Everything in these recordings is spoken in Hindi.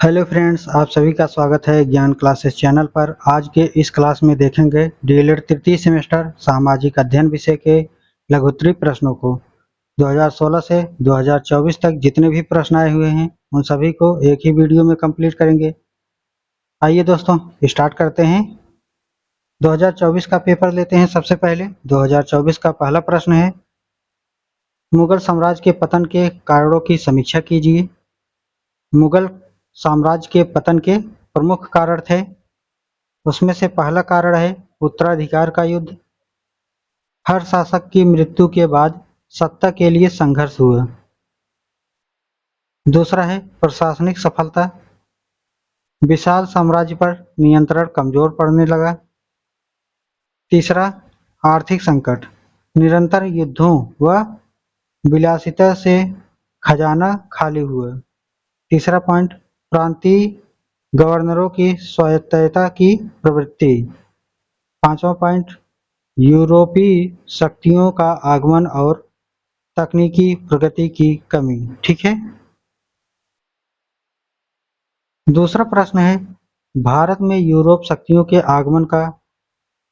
हेलो फ्रेंड्स, आप सभी का स्वागत है ज्ञान क्लासेस चैनल पर। आज के इस क्लास में देखेंगे डीएलएड तृतीय सेमेस्टर सामाजिक अध्ययन विषय के लघुत्तरीय प्रश्नों को। 2016 से 2024 तक जितने भी प्रश्न आए हुए हैं उन सभी को एक ही वीडियो में कंप्लीट करेंगे। आइए दोस्तों स्टार्ट करते हैं। 2024 का पेपर लेते हैं। सबसे पहले 2024 का पहला प्रश्न है, मुगल साम्राज्य के पतन के कारणों की समीक्षा कीजिए। मुगल साम्राज्य के पतन के प्रमुख कारण थे। उसमें से पहला कारण है उत्तराधिकार का युद्ध। हर शासक की मृत्यु के बाद सत्ता के लिए संघर्ष हुआ। दूसरा है प्रशासनिक सफलता। विशाल साम्राज्य पर नियंत्रण कमजोर पड़ने लगा। तीसरा आर्थिक संकट। निरंतर युद्धों व विलासिता से खजाना खाली हुआ। तीसरा पॉइंट, प्रांतीय गवर्नरों की स्वायत्तता की प्रवृत्ति। पांचवा पॉइंट, यूरोपीय शक्तियों का आगमन और तकनीकी प्रगति की कमी। ठीक है। दूसरा प्रश्न है, भारत में यूरोप शक्तियों के आगमन का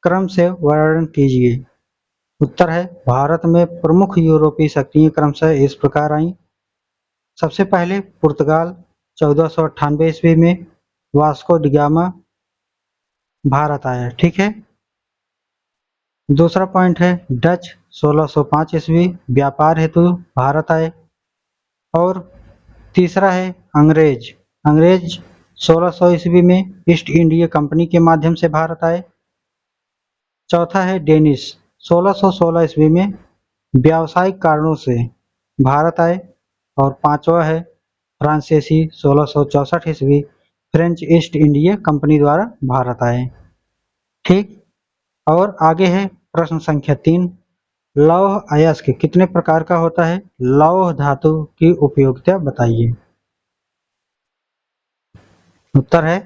क्रम से वर्णन कीजिए। उत्तर है, भारत में प्रमुख यूरोपीय शक्तियां क्रमशः इस प्रकार आई। सबसे पहले पुर्तगाल 1498 ईस्वी में वास्को डी गामा भारत आया। ठीक है। दूसरा पॉइंट है, डच 1605 ईस्वी व्यापार हेतु भारत आए। और तीसरा है अंग्रेज 1600 ईस्वी में ईस्ट इंडिया कंपनी के माध्यम से भारत आए। चौथा है डेनिश 1616 ईस्वी में व्यावसायिक कारणों से भारत आए। और पांचवा है फ्रांसीसी 1664 ईस्वी फ्रेंच ईस्ट इंडिया कंपनी द्वारा भारत आए। ठीक। और आगे है प्रश्न संख्या 3, लौह अयस्क कितने प्रकार का होता है? लौह धातु की उपयोगिता बताइए। उत्तर है,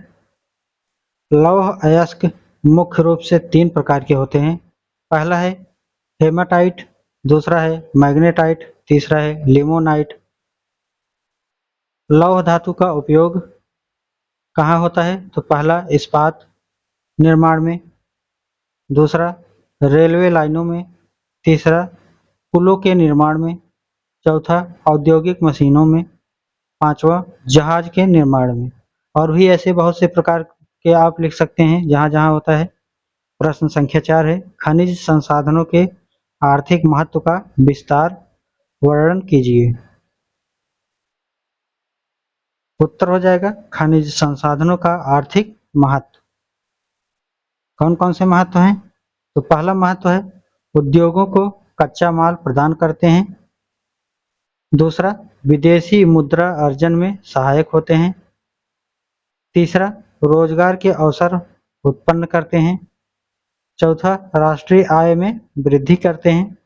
लौह अयस्क मुख्य रूप से 3 प्रकार के होते हैं। पहला है हेमाटाइट, दूसरा है मैग्नेटाइट, तीसरा है लिमोनाइट। लौह धातु का उपयोग कहाँ होता है? तो पहला इस्पात निर्माण में, दूसरा रेलवे लाइनों में, तीसरा पुलों के निर्माण में, चौथा औद्योगिक मशीनों में, पांचवा जहाज के निर्माण में। और भी ऐसे बहुत से प्रकार के आप लिख सकते हैं जहां जहां होता है। प्रश्न संख्या 4 है, खनिज संसाधनों के आर्थिक महत्व का विस्तार वर्णन कीजिए। उत्तर हो जाएगा खनिज संसाधनों का आर्थिक महत्व। कौन कौन से महत्व हैं? तो पहला महत्व है उद्योगों को कच्चा माल प्रदान करते हैं। दूसरा, विदेशी मुद्रा अर्जन में सहायक होते हैं। तीसरा, रोजगार के अवसर उत्पन्न करते हैं। चौथा, राष्ट्रीय आय में वृद्धि करते हैं।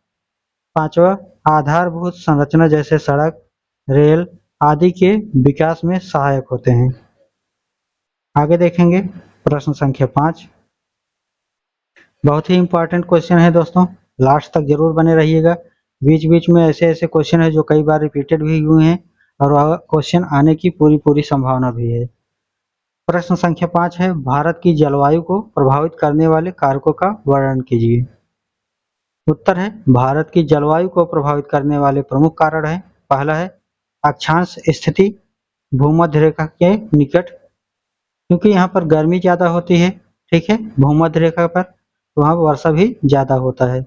पांचवा, आधारभूत संरचना जैसे सड़क, रेल आदि के विकास में सहायक होते हैं। आगे देखेंगे प्रश्न संख्या 5। बहुत ही इंपॉर्टेंट क्वेश्चन है दोस्तों, लास्ट तक जरूर बने रहिएगा। बीच बीच में ऐसे ऐसे क्वेश्चन है जो कई बार रिपीटेड भी हुए हैं और वह क्वेश्चन आने की पूरी संभावना भी है। प्रश्न संख्या 5 है, भारत की जलवायु को प्रभावित करने वाले कारकों का वर्णन कीजिए। उत्तर है, भारत की जलवायु को प्रभावित करने वाले प्रमुख कारण है। पहला है अक्षांश स्थिति, भूमध्य रेखा के निकट, क्योंकि यहाँ पर गर्मी ज्यादा होती है। ठीक है, भूमध्य रेखा पर वहाँ वर्षा भी ज्यादा होता है।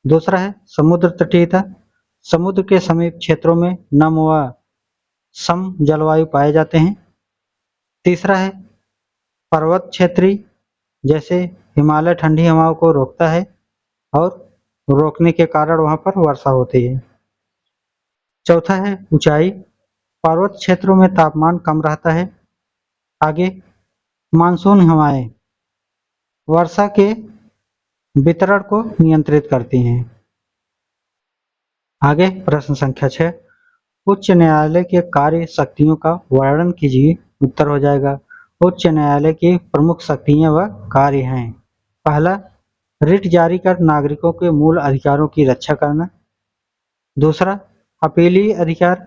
दूसरा है समुद्र तटीयता, समुद्र के समीप क्षेत्रों में नम व सम जलवायु पाए जाते हैं। तीसरा है पर्वत क्षेत्रीय, जैसे हिमालय ठंडी हवाओं को रोकता है और रोकने के कारण वहां पर वर्षा होती है। चौथा है ऊंचाई, पर्वत क्षेत्रों में तापमान कम रहता है। आगे मानसून हवाएं वर्षा के वितरण को नियंत्रित करती हैं। आगे प्रश्न संख्या 6, उच्च न्यायालय के कार्य शक्तियों का वर्णन कीजिए। उत्तर हो जाएगा, उच्च न्यायालय की प्रमुख शक्तियां व कार्य हैं। पहला, रिट जारी कर नागरिकों के मूल अधिकारों की रक्षा करना। दूसरा, अपीलीय अधिकार,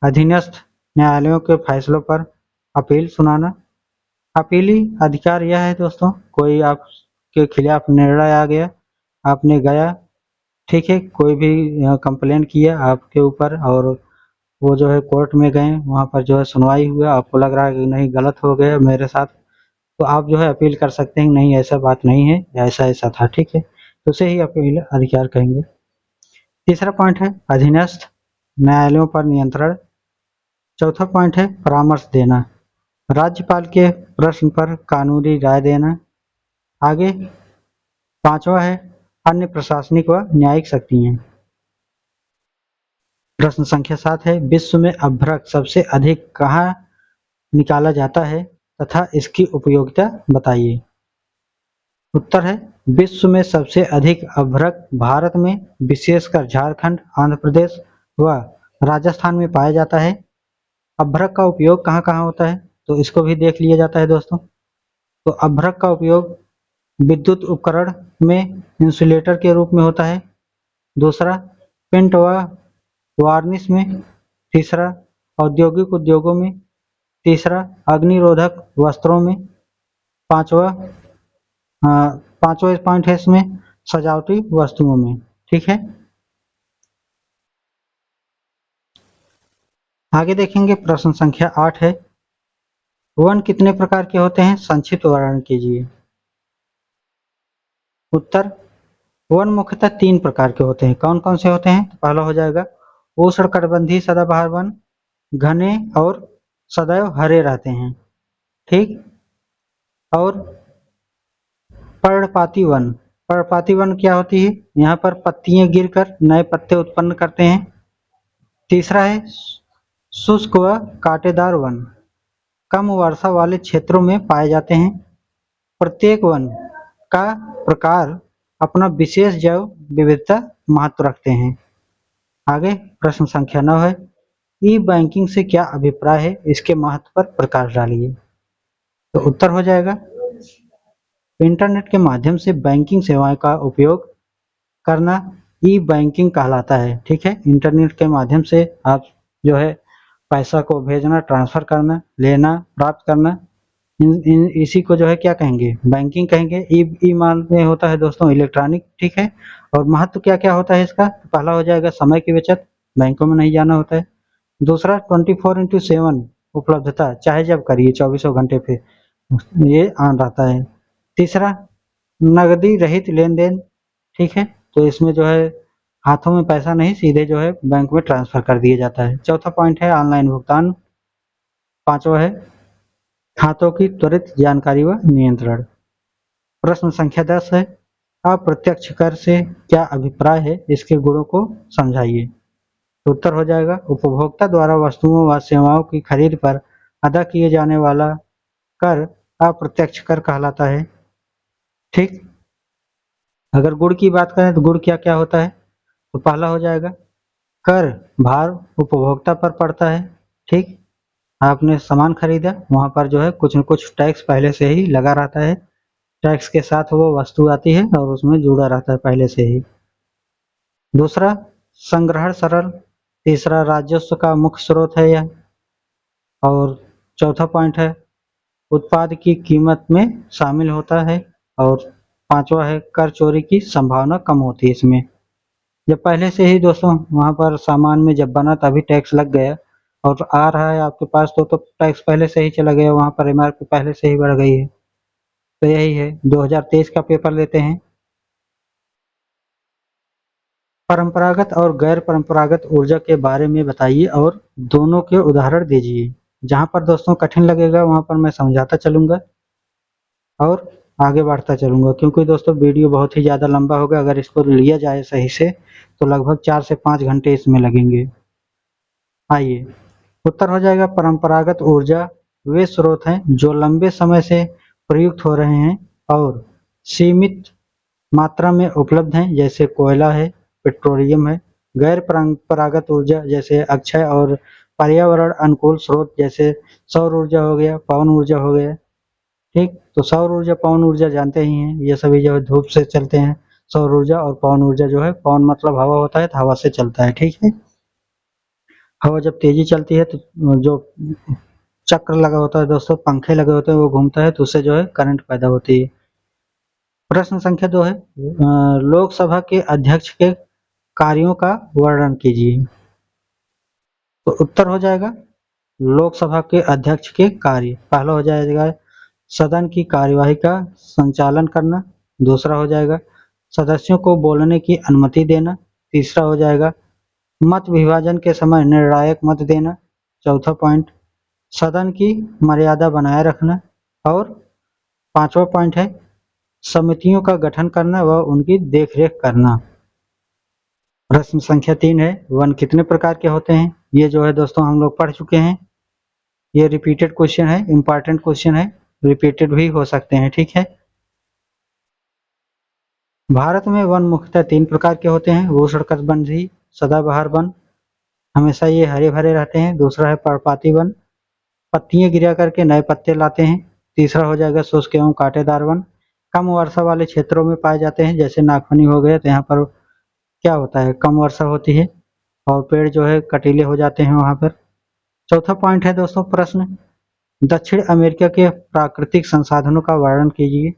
अधीनस्थ न्यायालयों के फैसलों पर अपील सुनाना। अपीली अधिकार यह है दोस्तों, कोई आपके खिलाफ निर्णय आ गया, आपने गया, ठीक है, कोई भी कंप्लेंट किया आपके ऊपर और वो जो है कोर्ट में गए, वहाँ पर जो है सुनवाई हुआ, आपको लग रहा है कि नहीं गलत हो गया मेरे साथ, तो आप जो है अपील कर सकते हैं, नहीं ऐसा बात नहीं है, ऐसा ऐसा था, ठीक है, तो उसे ही अपील अधिकार कहेंगे। तीसरा पॉइंट है अधीनस्थ न्यायालयों पर नियंत्रण। चौथा पॉइंट है परामर्श देना, राज्यपाल के प्रश्न पर कानूनी राय देना। आगे पांचवा है अन्य प्रशासनिक व न्यायिक शक्तियां। प्रश्न संख्या 7 है विश्व में अभ्रक सबसे अधिक कहाँ निकाला जाता है तथा इसकी उपयोगिता बताइए। उत्तर है विश्व में सबसे अधिक अभ्रक भारत में विशेषकर झारखंड, आंध्र प्रदेश व राजस्थान में पाया जाता है। अभ्रक का उपयोग कहाँ कहाँ होता है तो इसको भी देख लिया जाता है दोस्तों। तो अभ्रक का उपयोग विद्युत उपकरण में इंसुलेटर के रूप में होता है। दूसरा पेंट व वार्निश में। तीसरा औद्योगिक उद्योगों में। तीसरा अग्निरोधक वस्त्रों में। पांचवा पांचवा पॉइंट है इसमें सजावटी वस्तुओं में, ठीक है। आगे देखेंगे प्रश्न संख्या 8 है वन कितने प्रकार के होते हैं संक्षिप्त वर्णन कीजिए। उत्तर वन मुख्यतः 3 प्रकार के होते हैं। कौन कौन से होते हैं तो पहला हो जाएगा उष्णकटिबंधीय सदाबहार वन, घने और सदैव हरे रहते हैं, ठीक। और पर्णपाती वन, पर्णपाती वन क्या होती है, यहाँ पर पत्तियां गिरकर नए पत्ते उत्पन्न करते हैं। तीसरा है शुष्क व कांटेदार वन, कम वर्षा वाले क्षेत्रों में पाए जाते हैं। प्रत्येक वन का प्रकार अपना विशेष जैव विविधता महत्व रखते हैं। आगे प्रश्न संख्या 9 है ई बैंकिंग से क्या अभिप्राय है, इसके महत्व पर प्रकाश डालिए। तो उत्तर हो जाएगा इंटरनेट के माध्यम से बैंकिंग सेवाएं का उपयोग करना ई बैंकिंग कहलाता है, ठीक है। इंटरनेट के माध्यम से आप जो है पैसा को भेजना, ट्रांसफर करना, लेना, प्राप्त करना, इसी को जो है क्या कहेंगे बैंकिंग कहेंगे। ई मान में होता है दोस्तों इलेक्ट्रॉनिक, ठीक है। और महत्व क्या क्या होता है इसका, पहला हो जाएगा समय की बचत, बैंकों में नहीं जाना होता है। दूसरा 24/7 उपलब्धता, चाहे जब करिए 24 घंटे पे ये ऑन रहता है। तीसरा नगदी रहित लेन देन, ठीक है, तो इसमें जो है हाथों में पैसा नहीं, सीधे जो है बैंक में ट्रांसफर कर दिया जाता है। चौथा पॉइंट है ऑनलाइन भुगतान। पांचवा है खातों की त्वरित जानकारी व नियंत्रण। प्रश्न संख्या 10 है अप्रत्यक्ष कर से क्या अभिप्राय है, इसके गुणों को समझाइए। तो उत्तर हो जाएगा उपभोक्ता द्वारा वस्तुओं व सेवाओं की खरीद पर अदा किए जाने वाला कर अप्रत्यक्ष कर कहलाता है, ठीक। अगर गुण की बात करें तो गुण क्या क्या होता है तो पहला हो जाएगा कर भार उपभोक्ता पर पड़ता है, ठीक। आपने सामान खरीदा, वहां पर जो है कुछ न कुछ टैक्स पहले से ही लगा रहता है, टैक्स के साथ वो वस्तु आती है और उसमें जुड़ा रहता है पहले से ही। दूसरा संग्रहण सरल। तीसरा राजस्व का मुख्य स्रोत है यह। और चौथा पॉइंट है उत्पाद की कीमत में शामिल होता है। और पांचवा है कर चोरी की संभावना कम होती है इसमें। जब पहले से ही दोस्तों वहां पर सामान में जब बना तभी टैक्स लग गया और आ रहा है आपके पास तो टैक्स पहले से ही चला गया, वहां पर एमआरपी पहले से ही बढ़ गई है। तो यही है 2023 का पेपर लेते हैं। परंपरागत और गैर परंपरागत ऊर्जा के बारे में बताइए और दोनों के उदाहरण दीजिए। जहां पर दोस्तों कठिन लगेगा वहां पर मैं समझाता चलूंगा और आगे बढ़ता चलूंगा, क्योंकि दोस्तों वीडियो बहुत ही ज़्यादा लंबा होगा। अगर इसको लिया जाए सही से तो लगभग 4 से 5 घंटे इसमें लगेंगे। आइए उत्तर हो जाएगा परंपरागत ऊर्जा वे स्रोत हैं जो लंबे समय से प्रयुक्त हो रहे हैं और सीमित मात्रा में उपलब्ध हैं, जैसे कोयला है, पेट्रोलियम है। गैर परंपरागत ऊर्जा जैसे अक्षय और पर्यावरण अनुकूल स्रोत जैसे सौर ऊर्जा हो गया, पवन ऊर्जा हो गया, ठीक। तो सौर ऊर्जा पवन ऊर्जा जानते ही हैं, ये सभी जो है धूप से चलते हैं। सौर ऊर्जा और पवन ऊर्जा जो है, पवन मतलब हवा होता है तो हवा से चलता है, ठीक है। हवा जब तेजी चलती है तो जो चक्र लगा होता है दोस्तों, पंखे लगे होते हैं, वो घूमता है तो उससे जो है करंट पैदा होती है। प्रश्न संख्या 2 है लोकसभा के अध्यक्ष के कार्यों का वर्णन कीजिए। तो उत्तर हो जाएगा लोकसभा के अध्यक्ष के कार्य। पहला हो जाएगा सदन की कार्यवाही का संचालन करना, दूसरा हो जाएगा सदस्यों को बोलने की अनुमति देना, तीसरा हो जाएगा मत विभाजन के समय निर्णायक मत देना, चौथा पॉइंट सदन की मर्यादा बनाए रखना, और पांचवा पॉइंट है समितियों का गठन करना व उनकी देखरेख करना। प्रश्न संख्या 3 है वन कितने प्रकार के होते हैं। ये जो है दोस्तों हम लोग पढ़ चुके हैं, ये रिपीटेड क्वेश्चन है, इंपॉर्टेंट क्वेश्चन है, रिपीटेड भी हो सकते हैं, ठीक है। भारत में वन मुख्यतः 3 प्रकार के होते हैं, उष्णकटिबंधीय सदाबहार वन, हमेशा ये हरे भरे रहते हैं, दूसरा है पर्णपाती वन, पत्तियां गिरा करके नए पत्ते लाते हैं, तीसरा हो जाएगा शुष्क एवं कांटेदार वन, कम वर्षा वाले क्षेत्रों में पाए जाते हैं, जैसे नागफनी हो गए, तो यहाँ पर क्या होता है कम वर्षा होती है और पेड़ जो है कटीले हो जाते हैं वहां पर। चौथा पॉइंट है दोस्तों प्रश्न दक्षिण अमेरिका के प्राकृतिक संसाधनों का वर्णन कीजिए।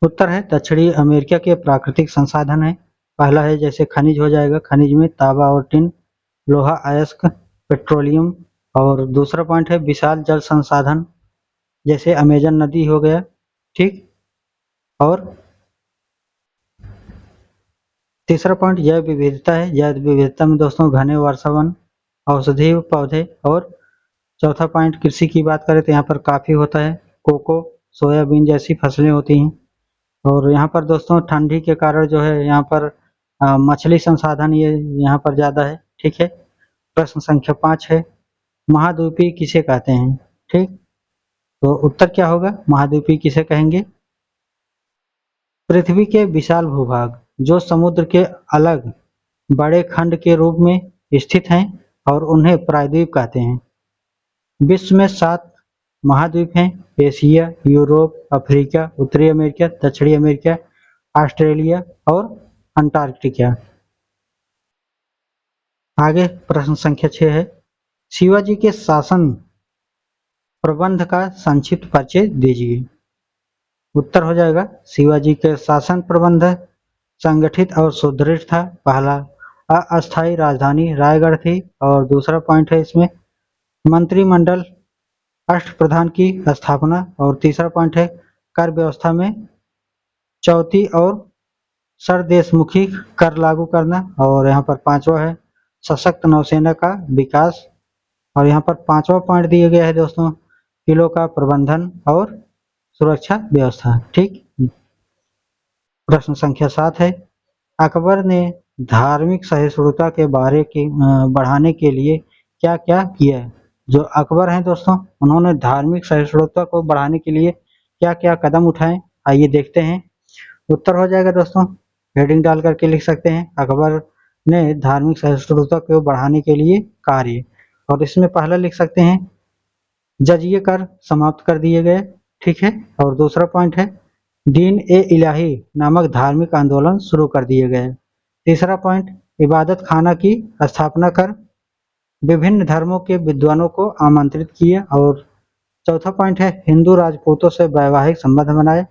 उत्तर है दक्षिणी अमेरिका के प्राकृतिक संसाधन है, पहला है जैसे खनिज हो जाएगा, खनिज में तांबा और टिन, लोहा अयस्क, पेट्रोलियम, और दूसरा पॉइंट है विशाल जल संसाधन जैसे अमेजन नदी हो गया, ठीक। और तीसरा पॉइंट जैव विविधता है, जैव विविधता में दोस्तों घने वर्षावन, औषधीय पौधे, और चौथा पॉइंट कृषि की बात करें तो यहाँ पर काफी होता है, कोको, सोयाबीन जैसी फसलें होती हैं, और यहाँ पर दोस्तों ठंडी के कारण जो है यहाँ पर मछली संसाधन ये यहाँ पर ज्यादा है, ठीक है। प्रश्न संख्या 5 है महाद्वीपीय किसे कहते हैं, ठीक। तो उत्तर क्या होगा महाद्वीपीय किसे कहेंगे। पृथ्वी के विशाल भूभाग जो समुद्र के अलग बड़े खंड के रूप में स्थित हैं और उन्हें प्रायद्वीप कहते हैं। विश्व में 7 महाद्वीप हैं, एशिया, यूरोप, अफ्रीका, उत्तरी अमेरिका, दक्षिणी अमेरिका, ऑस्ट्रेलिया और अंटार्कटिका। आगे प्रश्न संख्या 6 है शिवाजी के शासन प्रबंध का संक्षिप्त परिचय दीजिए। उत्तर हो जाएगा शिवाजी के शासन प्रबंध संगठित और सुदृढ़ था, पहला अस्थायी राजधानी रायगढ़ थी, और दूसरा पॉइंट है इसमें मंत्रिमंडल अष्टप्रधान की स्थापना, और तीसरा पॉइंट है कर व्यवस्था में चौथी और सरदेशमुखी कर लागू करना, और यहाँ पर पांचवा है सशक्त नौसेना का विकास, और यहाँ पर पांचवा पॉइंट दिया गया है दोस्तों किलों का प्रबंधन और सुरक्षा व्यवस्था, ठीक। प्रश्न संख्या 7 है अकबर ने धार्मिक सहिष्णुता के बढ़ाने के लिए क्या क्या किया है। जो अकबर हैं दोस्तों उन्होंने धार्मिक सहिष्णुता को बढ़ाने के लिए क्या क्या कदम उठाए, आइए देखते हैं। उत्तर हो जाएगा दोस्तों हेडिंग डाल करके लिख सकते हैं अकबर ने धार्मिक सहिष्णुता को बढ़ाने के लिए कार्य, और इसमें पहला लिख सकते हैं जजिए कर समाप्त कर दिए गए, ठीक है। और दूसरा पॉइंट है दीन ए इलाही नामक धार्मिक आंदोलन शुरू कर दिए गए। तीसरा पॉइंट इबादत खाना की स्थापना कर विभिन्न धर्मों के विद्वानों को आमंत्रित किया, और चौथा पॉइंट है हिंदू राजपूतों से वैवाहिक संबंध बनाए,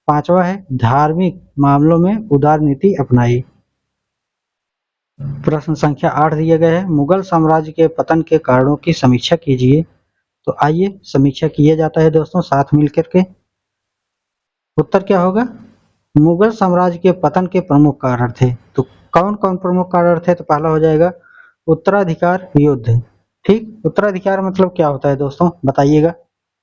पांचवा है धार्मिक मामलों में उदार नीति अपनाई। प्रश्न संख्या 8 दिए गए है मुगल साम्राज्य के पतन के कारणों की समीक्षा कीजिए। तो आइए समीक्षा किया जाता है दोस्तों साथ मिलकर के। उत्तर क्या होगा मुगल साम्राज्य के पतन के प्रमुख कारण थे। तो कौन कौन प्रमुख कारण थे, तो पहला हो जाएगा उत्तराधिकार युद्ध, ठीक। उत्तराधिकार मतलब क्या होता है दोस्तों बताइएगा,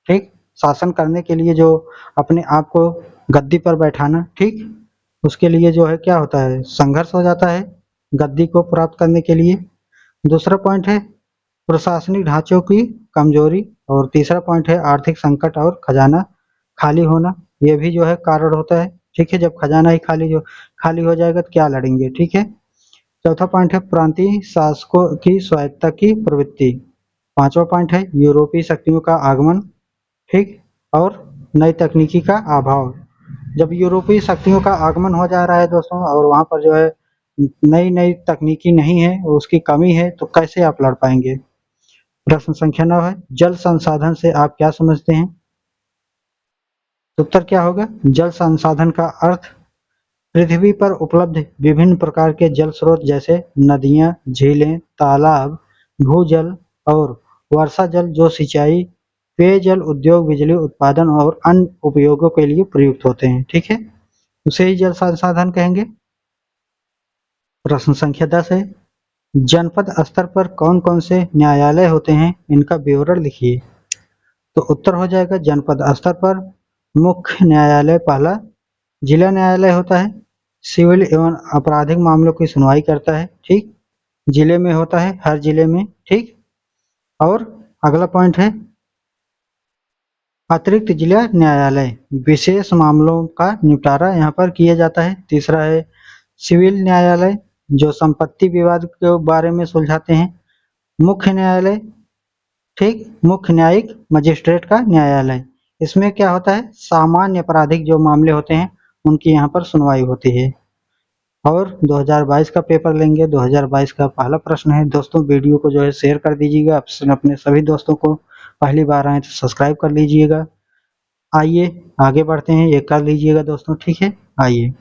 ठीक। शासन करने के लिए जो अपने आप को गद्दी पर बैठाना, ठीक, उसके लिए जो है क्या होता है संघर्ष हो जाता है गद्दी को प्राप्त करने के लिए। दूसरा पॉइंट है प्रशासनिक ढांचों की कमजोरी, और तीसरा पॉइंट है आर्थिक संकट और खजाना खाली होना, ये भी जो है कारण होता है, ठीक है। जब खजाना ही खाली हो जाएगा तो क्या लड़ेंगे, ठीक है। चौथा पॉइंट है प्रांतीय शासकों की स्वायत्तता की प्रवृत्ति, पांचवा पॉइंट है यूरोपीय शक्तियों का आगमन, ठीक, और नई तकनीकी का अभाव। जब यूरोपीय शक्तियों का आगमन हो जा रहा है दोस्तों और वहां पर जो है नई नई तकनीकी नहीं है, उसकी कमी है, तो कैसे आप लड़ पाएंगे। प्रश्न संख्या 9 है, जल संसाधन से आप क्या समझते हैं? तो उत्तर क्या होगा? जल संसाधन का अर्थ पृथ्वी पर उपलब्ध विभिन्न प्रकार के जल स्रोत जैसे नदियां, झीलें, तालाब, भूजल और वर्षा जल जो सिंचाई, पेयजल, उद्योग, बिजली उत्पादन और अन्य उपयोगों के लिए प्रयुक्त होते हैं। ठीक है, उसे ही जल संसाधन कहेंगे। प्रश्न संख्या 10 है, जनपद स्तर पर कौन कौन से न्यायालय होते हैं, इनका विवरण लिखिए। तो उत्तर हो जाएगा जनपद स्तर पर मुख्य न्यायालय पहला जिला न्यायालय होता है, सिविल एवं आपराधिक मामलों की सुनवाई करता है। ठीक, जिले में होता है, हर जिले में। ठीक, और अगला पॉइंट है अतिरिक्त जिला न्यायालय, विशेष मामलों का निपटारा यहाँ पर किया जाता है। तीसरा है सिविल न्यायालय, जो संपत्ति विवाद के बारे में सुलझाते हैं। मुख्य न्यायालय, ठीक, मुख्य न्यायिक मजिस्ट्रेट का न्यायालय, इसमें क्या होता है, सामान्य आपराधिक जो मामले होते हैं उनकी यहाँ पर सुनवाई होती है। और 2022 का पेपर लेंगे। 2022 का पहला प्रश्न है। दोस्तों वीडियो को जो है शेयर कर दीजिएगा अपने सभी दोस्तों को, पहली बार आए तो सब्सक्राइब कर लीजिएगा। आइए आगे बढ़ते हैं, ये कर लीजिएगा दोस्तों। ठीक है, आइए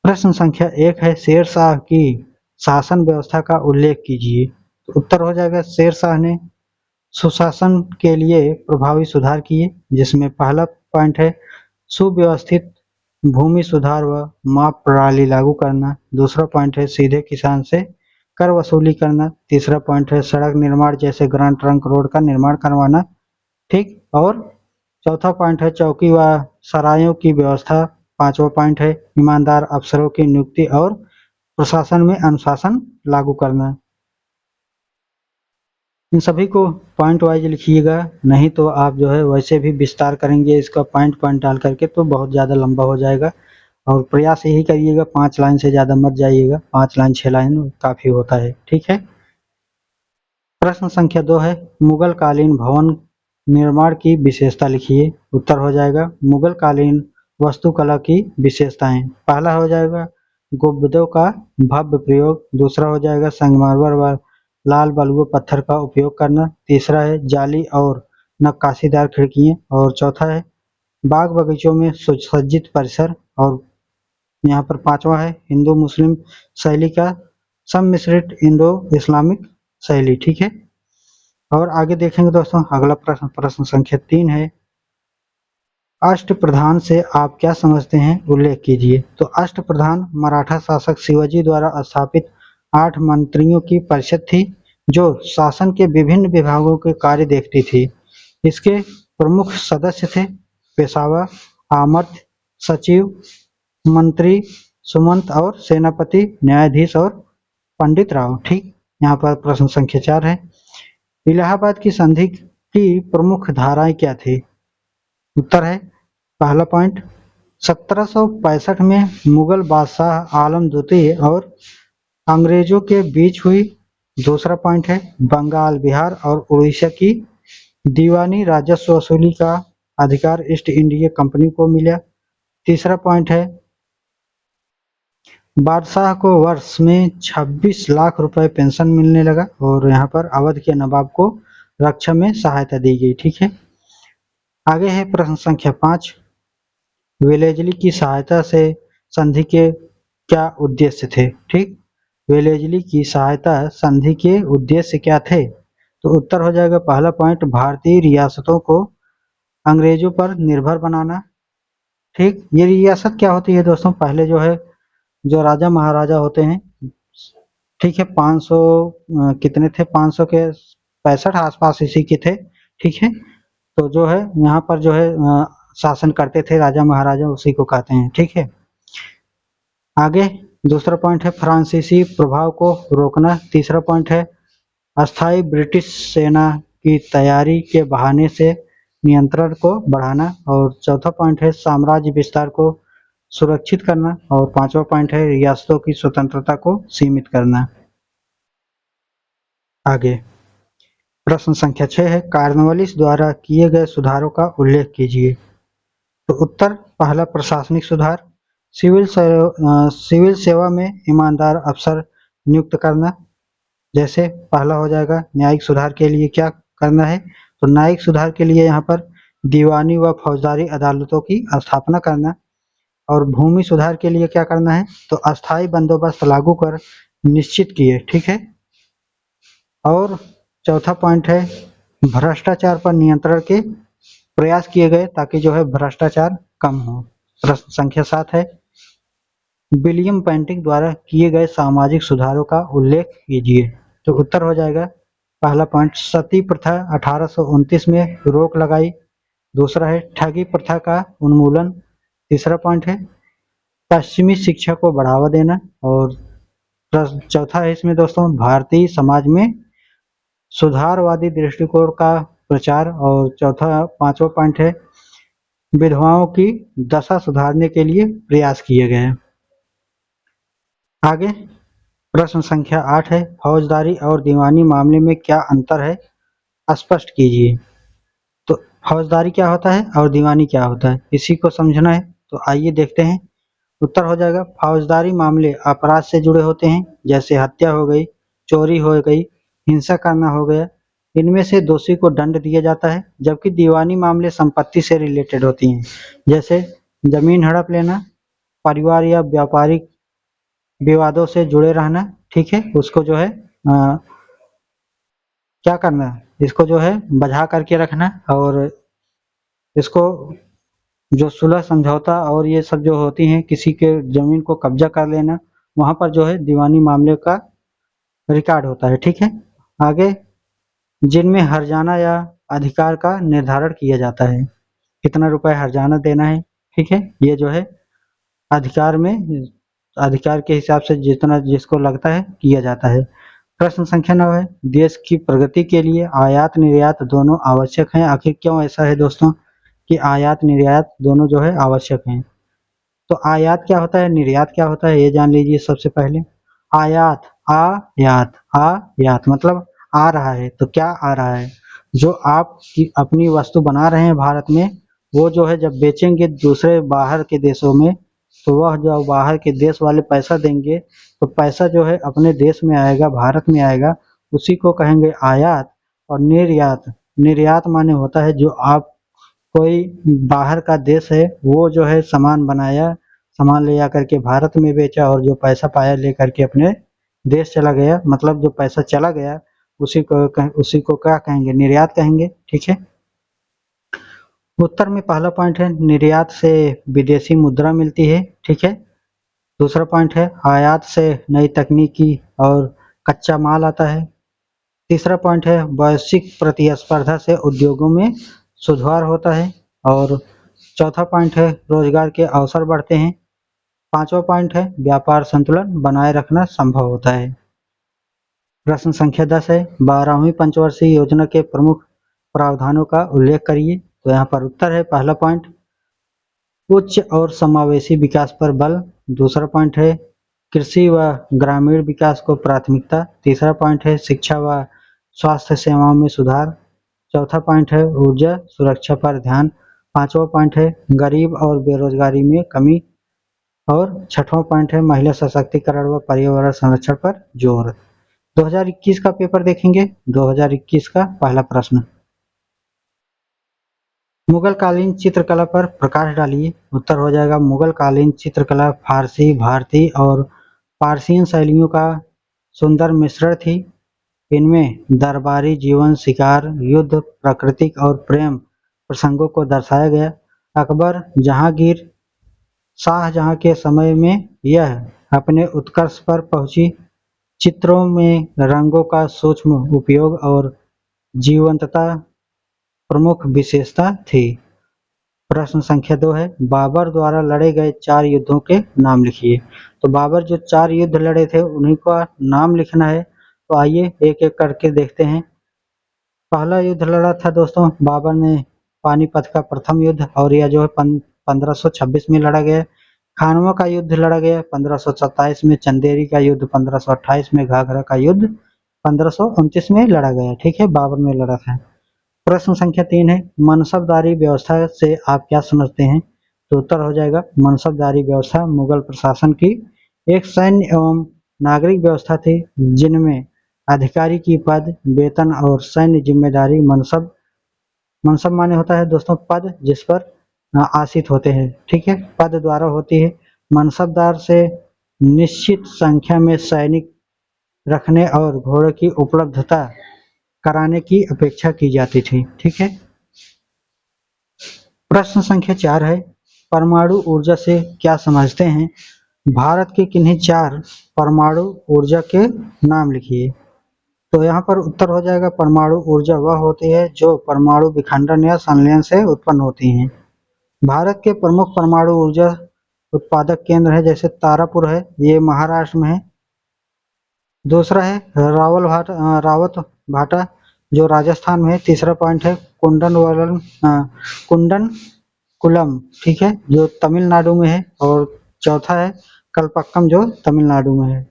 प्रश्न संख्या 1 है, शेरशाह की शासन व्यवस्था का उल्लेख कीजिए। तो उत्तर हो जाएगा शेरशाह ने सुशासन के लिए प्रभावी सुधार किए, जिसमें पहला पॉइंट है सुव्यवस्थित भूमि सुधार व माप प्रणाली लागू करना। दूसरा पॉइंट है सीधे किसान से कर वसूली करना। तीसरा पॉइंट है सड़क निर्माण जैसे ग्रांड ट्रंक रोड का निर्माण करवाना। ठीक, और चौथा पॉइंट है चौकी व सरायों की व्यवस्था। पांचवा पॉइंट है ईमानदार अफसरों की नियुक्ति और प्रशासन में अनुशासन लागू करना। इन सभी को पॉइंट वाइज लिखिएगा, नहीं तो आप जो है वैसे भी विस्तार करेंगे इसका पॉइंट पॉइंट डाल करके तो बहुत ज़्यादा लंबा हो जाएगा। और प्रयास यही करिएगा 5 लाइन से ज़्यादा मत जाइएगा, 5 लाइन 6 लाइन काफ़ी होता है। ठीक है, प्रश्न संख्या 2 है मुगल कालीन भवन निर्माण की विशेषता लिखिए। उत्तर हो जाएगा मुगल कालीन वास्तुकला की विशेषताएं। पहला हो जाएगा गुंबदों का भव्य प्रयोग। दूसरा हो जाएगा संगमरमर व लाल बलुआ पत्थर का उपयोग करना। तीसरा है जाली और नक्काशीदार खिड़कियां। और चौथा है बाग बगीचों में सुसज्जित परिसर। और यहाँ पर पांचवा है हिंदू मुस्लिम शैली का सम्मिश्रित इंडो इस्लामिक शैली। ठीक है, और आगे देखेंगे दोस्तों अगला प्रश्न, प्रश्न संख्या 3 है अष्टप्रधान से आप क्या समझते हैं, उल्लेख कीजिए। तो अष्टप्रधान मराठा शासक शिवाजी द्वारा स्थापित 8 मंत्रियों की परिषद थी जो शासन के विभिन्न विभागों के कार्य देखती थी। इसके प्रमुख सदस्य थे पेशवा, आमर्त, सचिव, मंत्री, सुमंत और सेनापति, न्यायाधीश और पंडित राव। ठीक, यहाँ पर प्रश्न संख्या 4 है इलाहाबाद की संधि की प्रमुख धाराएं क्या थी। उत्तर है पहला पॉइंट 1765 में मुगल बादशाह आलम द्वितीय और अंग्रेजों के बीच हुई। दूसरा पॉइंट है बंगाल, बिहार और उड़ीसा की दीवानी राजस्व वसूली का अधिकार ईस्ट इंडिया कंपनी को मिला। तीसरा पॉइंट है बादशाह को वर्ष में 26 लाख रुपए पेंशन मिलने लगा। और यहाँ पर अवध के नवाब को रक्षा में सहायता दी गई। ठीक है, आगे है प्रश्न संख्या 5 वेलेजली की सहायता से संधि के क्या उद्देश्य थे। ठीक, वेलेजली की सहायता संधि के उद्देश्य क्या थे। तो उत्तर हो जाएगा पहला पॉइंट भारतीय रियासतों को अंग्रेजों पर निर्भर बनाना। ठीक, ये रियासत क्या होती है दोस्तों, पहले जो है जो राजा महाराजा होते हैं, ठीक है 500 कितने थे, 500 के 65 आसपास इसी के थे। ठीक है, तो जो है यहाँ पर जो है शासन करते थे राजा महाराजा, उसी को कहते हैं। ठीक है, आगे दूसरा पॉइंट है फ्रांसीसी प्रभाव को रोकना। तीसरा पॉइंट है अस्थायी ब्रिटिश सेना की तैयारी के बहाने से नियंत्रण को बढ़ाना। और चौथा पॉइंट है साम्राज्य विस्तार को सुरक्षित करना। और पांचवा पॉइंट है रियासतों की स्वतंत्रता को सीमित करना। आगे प्रश्न संख्या 6 है कार्नवालिस द्वारा किए गए सुधारों का उल्लेख कीजिए। तो उत्तर पहला प्रशासनिक सुधार, सिविल सेवा में ईमानदार अफसर नियुक्त करना। जैसे पहला हो जाएगा न्यायिक सुधार के लिए क्या करना है, तो न्यायिक सुधार के लिए यहाँ पर दीवानी व फौजदारी अदालतों की स्थापना करना, और भूमि सुधार के लिए क्या करना है, तो अस्थायी बंदोबस्त लागू कर निश्चित किए, ठीक है। और चौथा पॉइंट है भ्रष्टाचार पर नियंत्रण के प्रयास किए गए ताकि जो है भ्रष्टाचार कम हो। प्रश्न संख्या 7 है विलियम पेंटिंग द्वारा किए गए सामाजिक सुधारों का उल्लेख कीजिए। तो उत्तर हो जाएगा पहला पॉइंट सती प्रथा 1829 में रोक लगाई। दूसरा है ठगी प्रथा का उन्मूलन। तीसरा पॉइंट है पश्चिमी शिक्षा को बढ़ावा देना। और चौथा है इसमें दोस्तों भारतीय समाज में सुधारवादी दृष्टिकोण का प्रचार। और पांचवा पॉइंट है विधवाओं की दशा सुधारने के लिए प्रयास किए गए। आगे प्रश्न संख्या 8 है फौजदारी और दीवानी मामले में क्या अंतर है, स्पष्ट कीजिए। तो फौजदारी क्या होता है और दीवानी क्या होता है, इसी को समझना है। तो आइए देखते हैं। उत्तर हो जाएगा फौजदारी मामले अपराध से जुड़े होते हैं, जैसे हत्या हो गई, चोरी हो गई, हिंसा करना हो गया, इनमें से दोषी को दंड दिया जाता है। जबकि दीवानी मामले संपत्ति से रिलेटेड होती हैं, जैसे जमीन हड़प लेना, परिवार या व्यापारिक विवादों से जुड़े रहना, ठीक है, उसको जो है क्या करना है, इसको जो है बझा करके रखना। और इसको जो सुलह समझौता और ये सब जो होती हैं किसी के जमीन को कब्जा कर लेना, वहां पर जो है दीवानी मामले का रिकॉर्ड होता है, ठीक है। आगे जिनमें हर्जाना या अधिकार का निर्धारण किया जाता है, कितना रुपए हर्जाना देना है, ठीक है, ये जो है अधिकार में अधिकार के हिसाब से जितना जिसको लगता है किया जाता है। प्रश्न संख्या 9 है देश की प्रगति के लिए आयात निर्यात दोनों आवश्यक हैं। आखिर क्यों ऐसा है दोस्तों कि आयात निर्यात दोनों जो है आवश्यक हैं। तो आयात क्या होता है, निर्यात क्या होता है, ये जान लीजिए सबसे पहले। आयात आयात मतलब आ रहा है, तो क्या आ रहा है, जो आप अपनी वस्तु बना रहे हैं भारत में, वो जो है जब बेचेंगे दूसरे बाहर के देशों में, तो वह जो बाहर के देश वाले पैसा देंगे, तो पैसा जो है अपने देश में आएगा, भारत में आएगा, उसी को कहेंगे आयात। और निर्यात, निर्यात माने होता है जो आप कोई बाहर का देश है वो जो है सामान बनाया, सामान ले जाकर के भारत में बेचा, और जो पैसा पाया लेकर के अपने देश चला गया, मतलब जो पैसा चला गया उसी को क्या कहेंगे, निर्यात कहेंगे, ठीक है। उत्तर में पहला पॉइंट है निर्यात से विदेशी मुद्रा मिलती है, ठीक है। दूसरा पॉइंट है आयात से नई तकनीकी और कच्चा माल आता है। तीसरा पॉइंट है वैश्विक प्रतिस्पर्धा से उद्योगों में सुधार होता है। और चौथा पॉइंट है रोजगार के अवसर बढ़ते हैं। पांचवा पॉइंट है व्यापार संतुलन बनाए रखना संभव होता है। प्रश्न संख्या 10 है 12वीं पंचवर्षीय योजना के प्रमुख प्रावधानों का उल्लेख करिए। तो यहाँ पर उत्तर है पहला पॉइंट उच्च और समावेशी विकास पर बल। दूसरा पॉइंट है कृषि व ग्रामीण विकास को प्राथमिकता। तीसरा पॉइंट है शिक्षा व स्वास्थ्य सेवाओं में सुधार। चौथा पॉइंट है ऊर्जा सुरक्षा पर ध्यान। पांचवा पॉइंट है गरीब और बेरोजगारी में कमी। और छठवां पॉइंट है महिला सशक्तिकरण व पर्यावरण संरक्षण पर जोर। 2021 का पेपर देखेंगे। 2021 का पहला प्रश्न मुगल कालीन चित्रकला पर प्रकाश डालिए। उत्तर हो जाएगा मुगल कालीन चित्रकला फारसी, भारतीय और पारसियन शैलियों का सुंदर मिश्रण थी। इनमें दरबारी जीवन, शिकार, युद्ध, प्राकृतिक और प्रेम प्रसंगों को दर्शाया गया। अकबर, जहांगीर, शाहजहां के समय में यह अपने उत्कर्ष पर पहुंची। चित्रों में रंगों का सूक्ष्म उपयोग और जीवंतता प्रमुख विशेषता थी। प्रश्न संख्या 2 है बाबर द्वारा लड़े गए 4 युद्धों के नाम लिखिए। तो बाबर जो 4 युद्ध लड़े थे उन्हीं का नाम लिखना है। तो आइए एक एक करके देखते हैं। पहला युद्ध लड़ा था दोस्तों बाबर ने पानीपत का प्रथम युद्ध, और यह जो है 1526 में लड़ा गया। खानवा का युद्ध लड़ा गया 1527 में। चंदेरी का युद्ध 1528 में। घाघरा का युद्ध 1529 में लड़ा गया, ठीक है, बाबर ने लड़ा था। प्रश्न संख्या 3 है मनसबदारी व्यवस्था से आप क्या समझते हैं। तो उत्तर हो जाएगा मनसबदारी व्यवस्था मुगल प्रशासन की एक सैन्य एवं नागरिक व्यवस्था थी जिनमें अधिकारी की पद, वेतन और सैन्य जिम्मेदारी मनसब। मनसब माने होता है दोस्तों पद जिस पर आशित होते हैं, ठीक है, पद द्वारा होती है। मनसबदार से निश्चित संख्या में सैनिक रखने और घोड़े की उपलब्धता कराने की अपेक्षा की जाती थी, ठीक है। प्रश्न संख्या 4 है, परमाणु ऊर्जा से क्या समझते हैं? भारत की किन्हीं 4 परमाणु ऊर्जा के नाम लिखिए। तो यहाँ पर उत्तर हो जाएगा परमाणु ऊर्जा वह होती है जो परमाणु विखंडन या संलयन से उत्पन्न होती हैं। भारत के प्रमुख परमाणु ऊर्जा उत्पादक केंद्र है, जैसे तारापुर है, ये महाराष्ट्र में है। दूसरा है रावत भाटा जो राजस्थान में है। तीसरा पॉइंट है कुंडन कुलम, ठीक है, जो तमिलनाडु में है। और चौथा है कलपक्कम जो तमिलनाडु में है।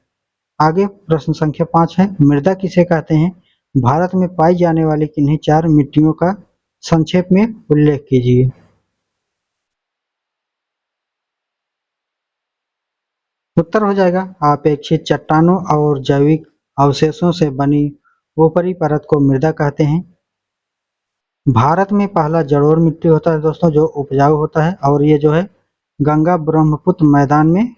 आगे प्रश्न संख्या 5 है, मृदा किसे कहते हैं? भारत में पाई जाने वाली किन्हीं 4 मिट्टियों का संक्षेप में उल्लेख कीजिए। उत्तर हो जाएगा अपेक्षित चट्टानों और जैविक अवशेषों से बनी ऊपरी परत को मृदा कहते हैं। भारत में पहला जलोढ़ मिट्टी होता है दोस्तों जो उपजाऊ होता है, और ये जो है गंगा ब्रह्मपुत्र मैदान में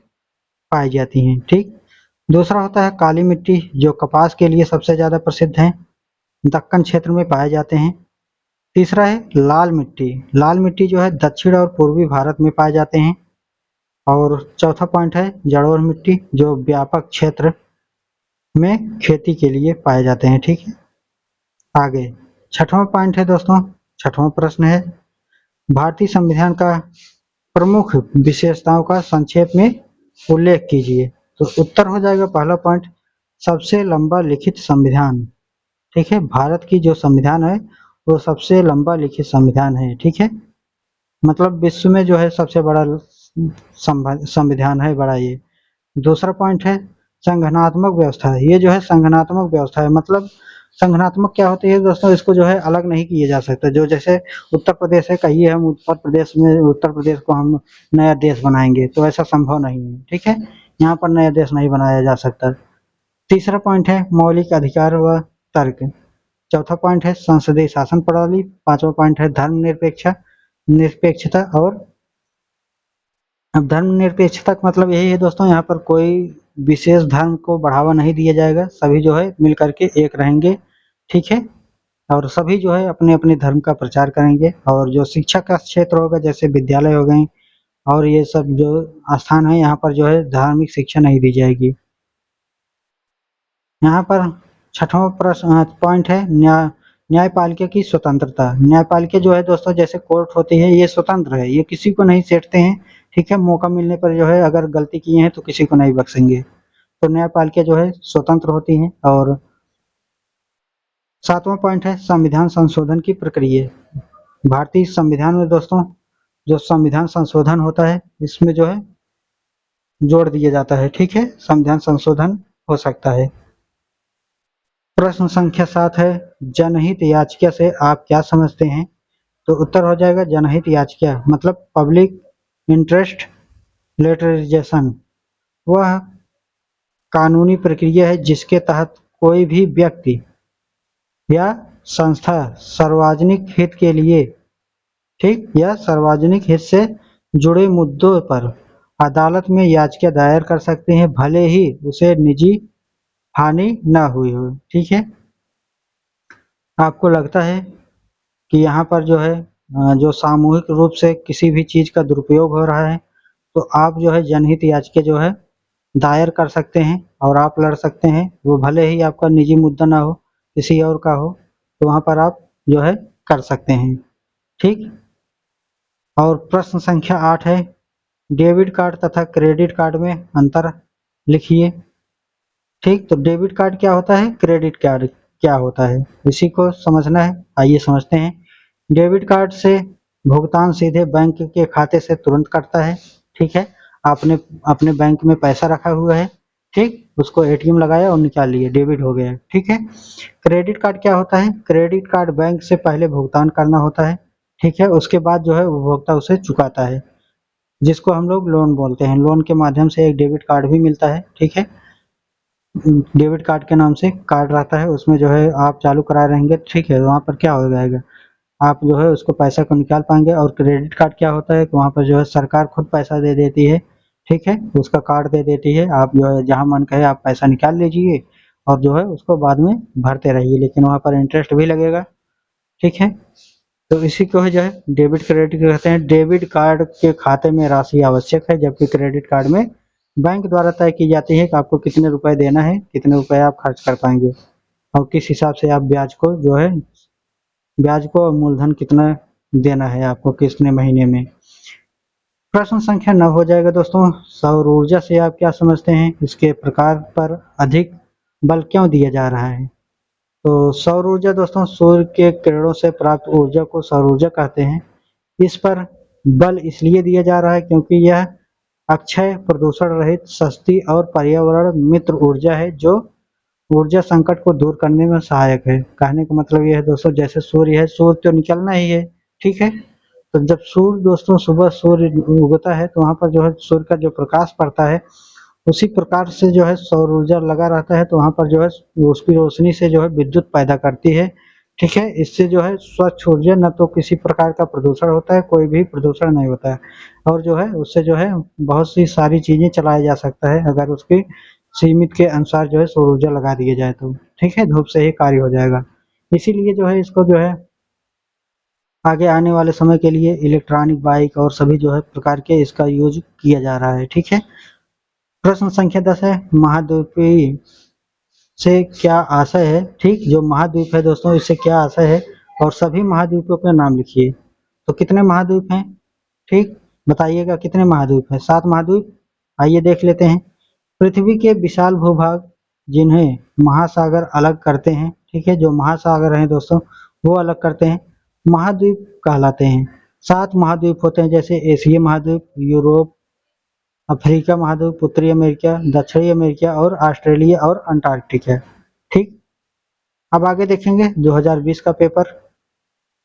पाई जाती हैं, ठीक। दूसरा होता है काली मिट्टी जो कपास के लिए सबसे ज्यादा प्रसिद्ध है, दक्कन क्षेत्र में पाए जाते हैं। तीसरा है लाल मिट्टी जो है दक्षिण और पूर्वी भारत में पाए जाते हैं। और चौथा पॉइंट है जलोढ़ मिट्टी जो व्यापक क्षेत्र में खेती के लिए पाए जाते हैं, ठीक है। आगे छठवां पॉइंट है दोस्तों, छठवां प्रश्न है, भारतीय संविधान का प्रमुख विशेषताओं का संक्षेप में उल्लेख कीजिए। तो उत्तर हो जाएगा पहला पॉइंट सबसे लंबा लिखित संविधान, ठीक है। भारत की जो संविधान है वो सबसे लंबा लिखित संविधान है, ठीक है। मतलब विश्व में जो है सबसे बड़ा संविधान है बड़ा ये। दूसरा पॉइंट है संगठनात्मक व्यवस्था, ये जो है संगठनात्मक व्यवस्था है। मतलब संगठनात्मक क्या होती है दोस्तों, इसको जो है अलग नहीं किया जा सकता। जो जैसे उत्तर प्रदेश है, कहिए हम उत्तर प्रदेश को हम नया देश बनाएंगे, तो ऐसा संभव नहीं है, ठीक है। यहाँ पर नया देश नहीं बनाया जा सकता। तीसरा पॉइंट है मौलिक अधिकार व तर्क। चौथा पॉइंट है संसदीय शासन प्रणाली। पांचवा पॉइंट है निरपेक्षता। और अब धर्मनिरपेक्षता का मतलब यही है दोस्तों, यहाँ पर कोई विशेष धर्म को बढ़ावा नहीं दिया जाएगा, सभी जो है मिल करके एक रहेंगे, ठीक है। और सभी जो है अपने अपने धर्म का प्रचार करेंगे। और जो शिक्षा का क्षेत्र होगा, जैसे विद्यालय हो गए और ये सब जो स्थान है, यहाँ पर जो है धार्मिक शिक्षा नहीं दी जाएगी। यहाँ पर छठवां प्रश्न पॉइंट है न्यायपालिका की स्वतंत्रता। न्यायपालिका जो है दोस्तों जैसे कोर्ट होती है, ये स्वतंत्र है, ये किसी को नहीं सेठते हैं, ठीक है। मौका मिलने पर जो है अगर गलती किए हैं तो किसी को नहीं बख्शेंगे। तो न्यायपालिका जो है स्वतंत्र होती है। और सातवां पॉइंट है संविधान संशोधन की प्रक्रिया। भारतीय संविधान में दोस्तों जो संविधान संशोधन होता है, इसमें जो है जोड़ दिया जाता है, ठीक है, संविधान संशोधन हो सकता है। प्रश्न संख्या 7 है जनहित याचिका से आप क्या समझते हैं? तो उत्तर हो जाएगा जनहित याचिका मतलब पब्लिक इंटरेस्ट लिटिगेशन वह कानूनी प्रक्रिया है जिसके तहत कोई भी व्यक्ति या संस्था सार्वजनिक हित के लिए, ठीक, या सार्वजनिक हित से जुड़े मुद्दों पर अदालत में याचिका दायर कर सकते हैं, भले ही उसे निजी हानि न हुई हो, ठीक है। आपको लगता है कि यहाँ पर जो है जो सामूहिक रूप से किसी भी चीज का दुरुपयोग हो रहा है, तो आप जो है जनहित याचिका जो है दायर कर सकते हैं और आप लड़ सकते हैं। वो भले ही आपका निजी मुद्दा ना हो, किसी और का हो, तो वहां पर आप जो है कर सकते हैं, ठीक। और प्रश्न संख्या 8 है डेबिट कार्ड तथा क्रेडिट कार्ड में अंतर लिखिए। ठीक, तो डेबिट कार्ड क्या होता है, क्रेडिट कार्ड क्या होता है, इसी को समझना है। आइए समझते हैं। डेबिट कार्ड से भुगतान सीधे बैंक के खाते से तुरंत कटता है, ठीक है। आपने अपने बैंक में पैसा रखा हुआ है, ठीक, उसको एटीएम लगाया और निकाल लिए, डेबिट हो गया, ठीक है। क्रेडिट कार्ड क्या होता है, क्रेडिट कार्ड बैंक से पहले भुगतान करना होता है, ठीक है, उसके बाद जो है उपभोक्ता उसे चुकाता है, जिसको हम लोग लोन बोलते हैं। लोन के माध्यम से एक डेबिट कार्ड भी मिलता है, ठीक है। डेबिट कार्ड के नाम से कार्ड रहता है, उसमें जो है आप चालू कराए रहेंगे, ठीक है, वहाँ पर क्या हो जाएगा, आप जो है उसको पैसा को निकाल पाएंगे। और क्रेडिट कार्ड क्या होता है कि वहाँ पर जो है सरकार खुद पैसा दे देती है, ठीक है, उसका कार्ड दे देती है, आप जो है जहाँ मन कहे आप पैसा निकाल लीजिए और जो है उसको बाद में भरते रहिए, लेकिन वहाँ पर इंटरेस्ट भी लगेगा, ठीक है। तो इसी को जो है डेबिट क्रेडिट कहते हैं। डेबिट कार्ड के खाते में राशि आवश्यक है, जबकि क्रेडिट कार्ड में बैंक द्वारा तय की जाती है कि आपको कितने रुपए देना है, कितने रुपए आप खर्च कर पाएंगे और किस हिसाब से आप ब्याज को जो है ब्याज को और मूलधन कितना देना है आपको कितने महीने में। प्रश्न संख्या 9 हो जाएगा दोस्तों, सौर ऊर्जा से आप क्या समझते हैं, इसके प्रकार पर अधिक बल क्यों दिया जा रहा है। तो सौर ऊर्जा दोस्तों सूर्य के किरणों से प्राप्त ऊर्जा को सौर ऊर्जा कहते हैं। इस पर बल इसलिए दिया जा रहा है क्योंकि यह अक्षय, प्रदूषण रहित, सस्ती और पर्यावरण मित्र ऊर्जा है जो ऊर्जा संकट को दूर करने में सहायक है। कहने का मतलब यह है दोस्तों, जैसे सूर्य है, सूर्य तो निकलना ही है, ठीक है, तो जब सूर्य दोस्तों सुबह सूर्य उगता है तो वहाँ पर जो है सूर्य का जो प्रकाश पड़ता है उसी प्रकार से जो है सौर ऊर्जा लगा रहता है, तो वहाँ पर जो है उसकी रोशनी से जो है विद्युत पैदा करती है, ठीक है। इससे जो है स्वच्छ ऊर्जा, न तो किसी प्रकार का प्रदूषण होता है, कोई भी प्रदूषण नहीं होता है, और जो है उससे जो है बहुत सी सारी चीजें चलाया जा सकता है अगर उसकी सीमित के अनुसार जो है सौर ऊर्जा लगा दिया जाए तो, ठीक है, धूप से ही कार्य हो जाएगा। इसीलिए जो है इसको जो है आगे आने वाले समय के लिए इलेक्ट्रॉनिक बाइक और सभी जो है प्रकार के इसका यूज किया जा रहा है, ठीक है। प्रश्न संख्या 10 है, महाद्वीपीय से क्या आशय है, ठीक, जो महाद्वीप है दोस्तों इससे क्या आशय है और सभी महाद्वीपों के नाम लिखिए। तो कितने महाद्वीप हैं, ठीक, बताइएगा कितने महाद्वीप हैं, 7 महाद्वीप। आइए देख लेते हैं। पृथ्वी के विशाल भूभाग जिन्हें महासागर अलग करते हैं, ठीक है, जो महासागर हैं दोस्तों वो अलग करते हैं, महाद्वीप कहलाते हैं। 7 महाद्वीप होते हैं, जैसे एशिया महाद्वीप, यूरोप, अफ्रीका महाद्वीप, उत्तरी अमेरिका, दक्षिणी अमेरिका और ऑस्ट्रेलिया और अंटार्कटिका, ठीक। अब आगे देखेंगे 2020 का पेपर,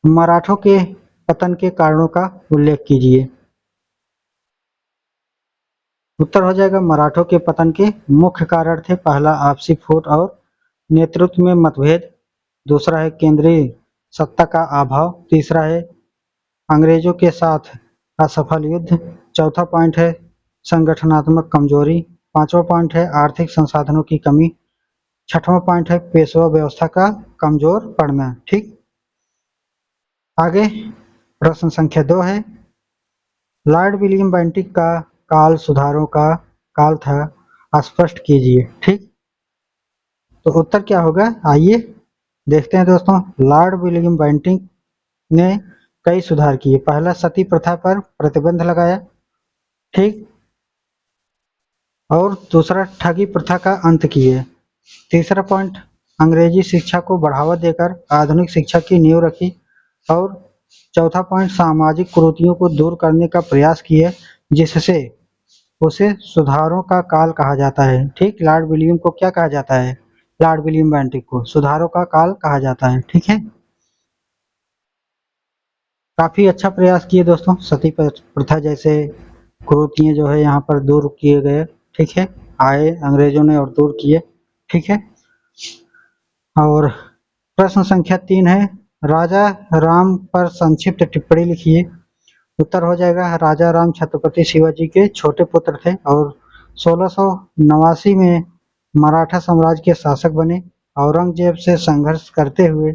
मराठों के पतन के कारणों का उल्लेख कीजिए। उत्तर हो जाएगा मराठों के पतन के मुख्य कारण थे, पहला आपसी फूट और नेतृत्व में मतभेद, दूसरा है केंद्रीय सत्ता का अभाव, तीसरा है अंग्रेजों के साथ असफल युद्ध, चौथा पॉइंट है संगठनात्मक कमजोरी, पांचवा पॉइंट है आर्थिक संसाधनों की कमी, छठवां पॉइंट है पेशवा व्यवस्था का कमजोर पड़ना, ठीक। आगे प्रश्न संख्या 2 है, लॉर्ड विलियम बेंटिक का काल सुधारों का काल था, स्पष्ट कीजिए, ठीक। तो उत्तर क्या होगा, आइए देखते हैं दोस्तों। लॉर्ड विलियम बेंटिक ने कई सुधार किए, पहला सती प्रथा पर प्रतिबंध लगाया, ठीक, और दूसरा ठगी प्रथा का अंत किए, तीसरा पॉइंट अंग्रेजी शिक्षा को बढ़ावा देकर आधुनिक शिक्षा की नींव रखी, और चौथा पॉइंट सामाजिक कुरीतियों को दूर करने का प्रयास किया, जिससे उसे सुधारों का काल कहा जाता है, ठीक। लॉर्ड विलियम को क्या कहा जाता है, लॉर्ड विलियम बेंटिक को सुधारों का काल कहा जाता है, ठीक है। काफी अच्छा प्रयास किए दोस्तों, सती प्रथा जैसे कुरीतियां जो है यहाँ पर दूर किए गए, ठीक है, आए अंग्रेजों ने और दूर किए, ठीक है। और प्रश्न संख्या 3 है, राजा राम पर संक्षिप्त टिप्पणी लिखिए। उत्तर हो जाएगा राजा राम छत्रपति शिवाजी के छोटे पुत्र थे और 1689 में मराठा साम्राज्य के शासक बने। औरंगजेब से संघर्ष करते हुए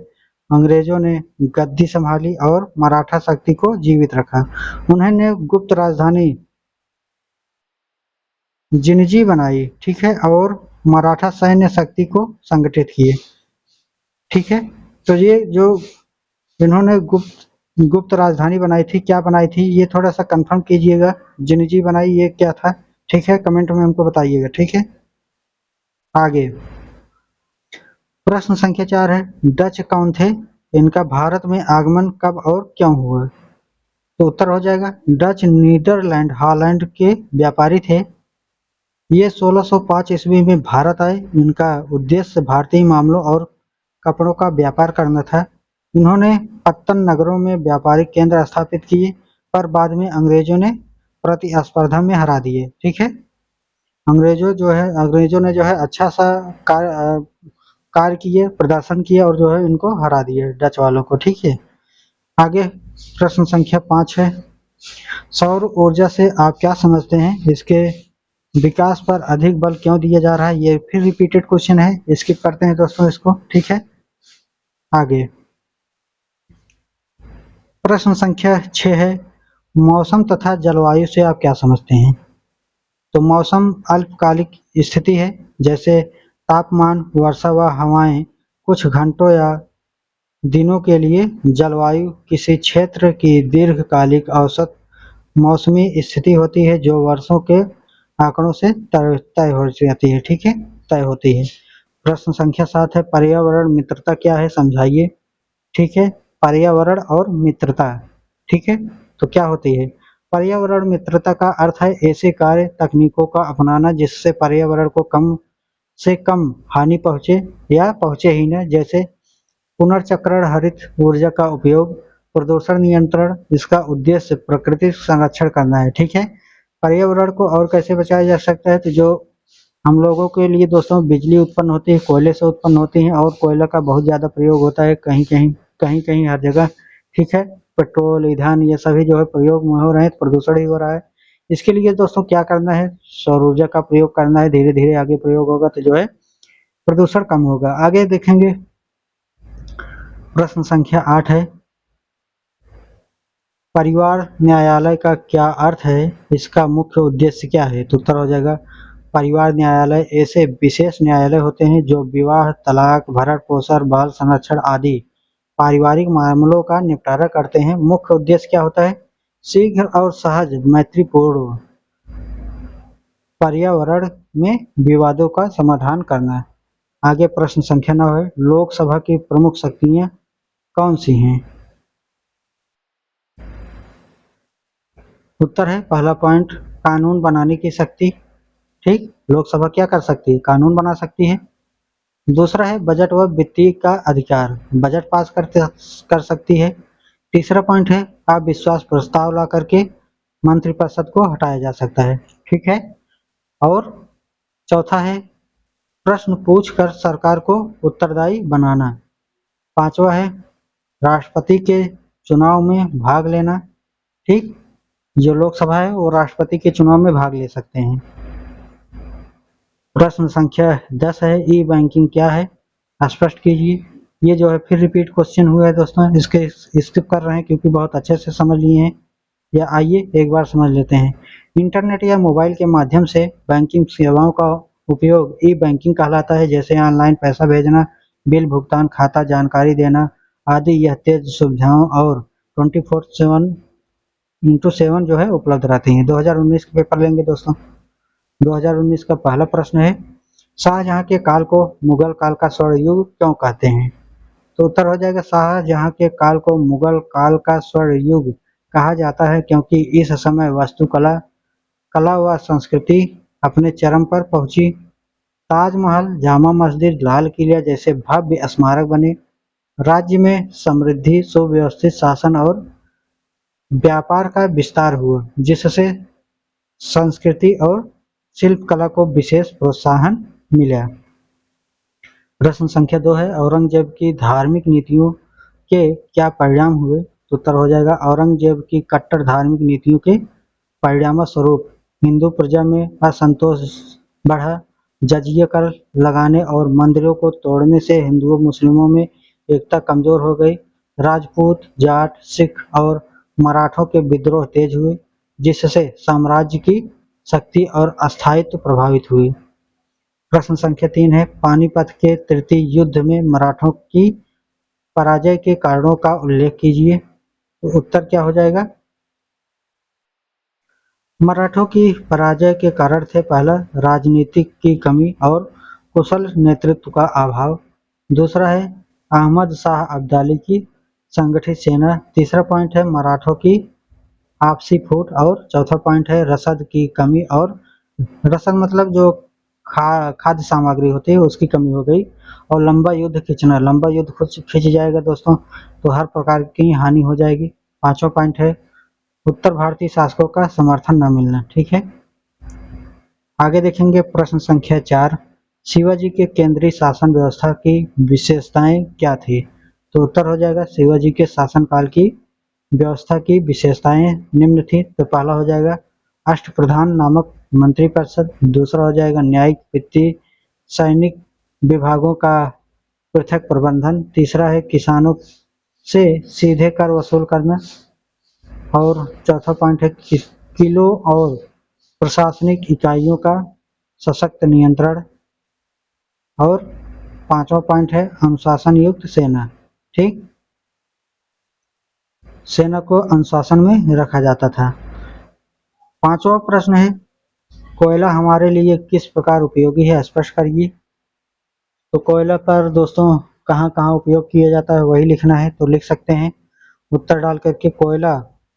अंग्रेजों ने गद्दी संभाली और मराठा शक्ति को जीवित रखा। उन्होंने गुप्त राजधानी जिंजी बनाई, ठीक है, और मराठा सैन्य शक्ति को संगठित किए, ठीक है। तो ये जो इन्होंने गुप्त राजधानी बनाई थी, क्या बनाई थी, ये थोड़ा सा कंफर्म कीजिएगा, जिंजी बनाई ये क्या था, ठीक है, कमेंट में हमको बताइएगा, ठीक है। आगे प्रश्न संख्या 4 है, डच कौन थे, इनका भारत में आगमन कब और क्यों हुआ। तो उत्तर हो जाएगा डच नीदरलैंड हॉलैंड के व्यापारी थे। ये 1605 ईस्वी में भारत आए। इनका उद्देश्य भारतीय मामलों और कपड़ों का व्यापार करना था। इन्होंने पत्तन नगरों में व्यापारिक केंद्र स्थापित किए, पर बाद में अंग्रेजों ने प्रतिस्पर्धा में हरा दिए, ठीक है। अंग्रेजों ने जो है अच्छा सा कार्य किए, प्रदर्शन किए और जो है इनको हरा दिए डच वालों को। ठीक है, आगे प्रश्न संख्या 5 है, सौर ऊर्जा से आप क्या समझते हैं, इसके विकास पर अधिक बल क्यों दिया जा रहा है। ये फिर रिपीटेड क्वेश्चन है, स्किप करते हैं दोस्तों इसको। ठीक है, आगे प्रश्न संख्या 6 है, मौसम तथा जलवायु से आप क्या समझते हैं। तो मौसम अल्पकालिक स्थिति है, जैसे तापमान, वर्षा व हवाएं कुछ घंटों या दिनों के लिए। जलवायु किसी क्षेत्र की दीर्घकालिक औसत मौसमी स्थिति होती है जो वर्षों के आंकड़ों से तय हो जाती है। ठीक है, तय होती है। प्रश्न संख्या 7 है, पर्यावरण मित्रता क्या है, समझाइए। ठीक है, पर्यावरण और मित्रता, ठीक है, तो क्या होती है। पर्यावरण मित्रता का अर्थ है ऐसे कार्य तकनीकों का अपनाना जिससे पर्यावरण को कम से कम हानि पहुंचे या पहुंचे ही न, जैसे पुनर्चक्रण, हरित ऊर्जा का उपयोग, प्रदूषण नियंत्रण। इसका उद्देश्य प्रकृति संरक्षण करना है। ठीक है, पर्यावरण को और कैसे बचाया जा सकता है, तो जो हम लोगों के लिए दोस्तों बिजली उत्पन्न होती है कोयले से उत्पन्न होती है, और कोयला का बहुत ज़्यादा प्रयोग होता है कहीं कहीं हर जगह। ठीक है, पेट्रोल, ईंधन, ये सभी जो है प्रयोग में हो रहे हैं, प्रदूषण ही हो रहा है। इसके लिए दोस्तों क्या करना है, सौर ऊर्जा का प्रयोग करना है। धीरे धीरे आगे प्रयोग होगा तो जो है प्रदूषण कम होगा। आगे देखेंगे, प्रश्न संख्या 8 है, परिवार न्यायालय का क्या अर्थ है, इसका मुख्य उद्देश्य क्या है। तो उत्तर हो जाएगा, परिवार न्यायालय ऐसे विशेष न्यायालय होते हैं जो विवाह, तलाक, भरण पोषण, बाल संरक्षण आदि पारिवारिक मामलों का निपटारा करते हैं। मुख्य उद्देश्य क्या होता है, शीघ्र और सहज मैत्रीपूर्ण पर्यावरण में विवादों का समाधान करना है। आगे प्रश्न संख्या 9 है, लोकसभा की प्रमुख शक्तियां कौन सी हैं। उत्तर है पहला पॉइंट, कानून बनाने की शक्ति। ठीक, लोकसभा क्या कर सकती है, कानून बना सकती है। दूसरा है बजट व वित्तीय का अधिकार, बजट पास कर सकती है। तीसरा पॉइंट है अविश्वास प्रस्ताव ला करके मंत्रिपरिषद को हटाया जा सकता है। ठीक है, और चौथा है प्रश्न पूछकर सरकार को उत्तरदायी बनाना। पांचवा है राष्ट्रपति के चुनाव में भाग लेना। ठीक, जो लोकसभा है वो राष्ट्रपति के चुनाव में भाग ले सकते हैं। प्रश्न संख्या 10 है, ई बैंकिंग क्या है, स्पष्ट कीजिए। ये जो है फिर रिपीट क्वेश्चन हुआ है दोस्तों, इसके स्किप कर रहे हैं क्योंकि बहुत अच्छे से समझ लिए हैं, या आइए एक बार समझ लेते हैं। इंटरनेट या मोबाइल के माध्यम से बैंकिंग सेवाओं का उपयोग ई बैंकिंग कहलाता है, जैसे ऑनलाइन पैसा भेजना, बिल भुगतान, खाता जानकारी देना आदि। यह तेज सुविधाओं और 24/7 जो है उपलब्ध रहती हैं। 2019 के पेपर लेंगे दोस्तों। 2019 का पहला प्रश्न है, शाहजहां के काल को मुगल काल का स्वर्ण युग क्यों कहते हैं। तो उत्तर हो जाएगा, शाहजहां के काल को मुगल काल का स्वर्ण युग कहा जाता है क्योंकि इस समय वास्तुकला, कला व संस्कृति अपने चरम पर पहुंची। ताजमहल, जामा मस्जिद, लाल किला जैसे भव्य स्मारक बने। राज्य में समृद्धि, सुव्यवस्थित शासन और व्यापार का विस्तार हुआ, जिससे संस्कृति और शिल्प कला को विशेष प्रोत्साहन मिला। प्रश्न संख्या 2 है, औरंगजेब की धार्मिक नीतियों के क्या परिणाम हुए। तो उत्तर हो जाएगा, औरंगजेब की कट्टर धार्मिक नीतियों के परिणाम स्वरूप हिंदू प्रजा में असंतोष बढ़ा। जजिया कर लगाने और मंदिरों को तोड़ने से हिंदुओं मुस्लिमों में एकता कमजोर हो गई। राजपूत, जाट, सिख और मराठों के विद्रोह तेज हुए, जिससे साम्राज्य की शक्ति और अस्थायित्व प्रभावित हुई। प्रश्न संख्या 3 है, पानीपत के तृतीय युद्ध में मराठों की पराजय के कारणों का उल्लेख कीजिए। तो उत्तर क्या हो जाएगा, मराठों की पराजय के कारण थे, पहला राजनीतिक की कमी और कुशल नेतृत्व का अभाव। दूसरा है अहमद शाह अब्दाली की संगठित सेना। तीसरा पॉइंट है मराठों की आपसी फूट। और चौथा पॉइंट है रसद की कमी, और रसद मतलब जो खाद्य सामग्री होती है उसकी कमी हो गई। और लंबा युद्ध खींचना, लंबा युद्ध खींच जाएगा दोस्तों तो हर प्रकार की हानि हो जाएगी। पांचवा पॉइंट है उत्तर भारतीय शासकों का समर्थन न मिलना। ठीक है, आगे देखेंगे प्रश्न संख्या 4, शिवाजी के केंद्रीय शासन व्यवस्था की विशेषताएं क्या थी? तो उत्तर हो जाएगा शिवाजी के शासनकाल की व्यवस्था की विशेषताएं निम्न थी। तो पहला हो जाएगा अष्टप्रधान नामक मंत्रिपरिषद, दूसरा हो जाएगा न्यायिक, वित्तीय, सैनिक विभागों का पृथक प्रबंधन, तीसरा है किसानों से सीधे कर वसूल करना, और चौथा पॉइंट है किलों और प्रशासनिक इकाइयों का सशक्त नियंत्रण, और पांचवा पॉइंट है अनुशासन युक्त सेना। ठीक, सेना को अनुशासन में रखा जाता था। पांचवा प्रश्न है कोयला हमारे लिए किस प्रकार उपयोगी है, स्पष्ट करिए। तो कोयला पर दोस्तों कहाँ कहाँ उपयोग किया जाता है वही लिखना है। तो लिख सकते हैं उत्तर डाल करके, कोयला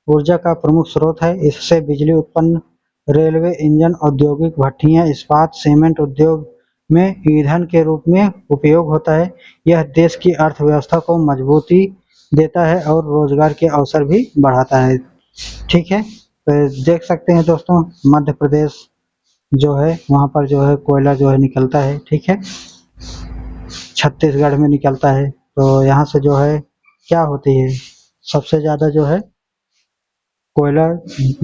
ऊर्जा का प्रमुख स्रोत है, इससे बिजली उत्पन्न, रेलवे इंजन, औद्योगिक भट्टियां, इस्पात, सीमेंट उद्योग में ईंधन के रूप में उपयोग होता है। यह देश की अर्थव्यवस्था को मजबूती देता है और रोजगार के अवसर भी बढ़ाता है। ठीक है, तो देख सकते हैं दोस्तों मध्य प्रदेश जो है वहाँ पर जो है कोयला जो है निकलता है। ठीक है, छत्तीसगढ़ में निकलता है। तो यहाँ से जो है क्या होती है, सबसे ज़्यादा जो है कोयला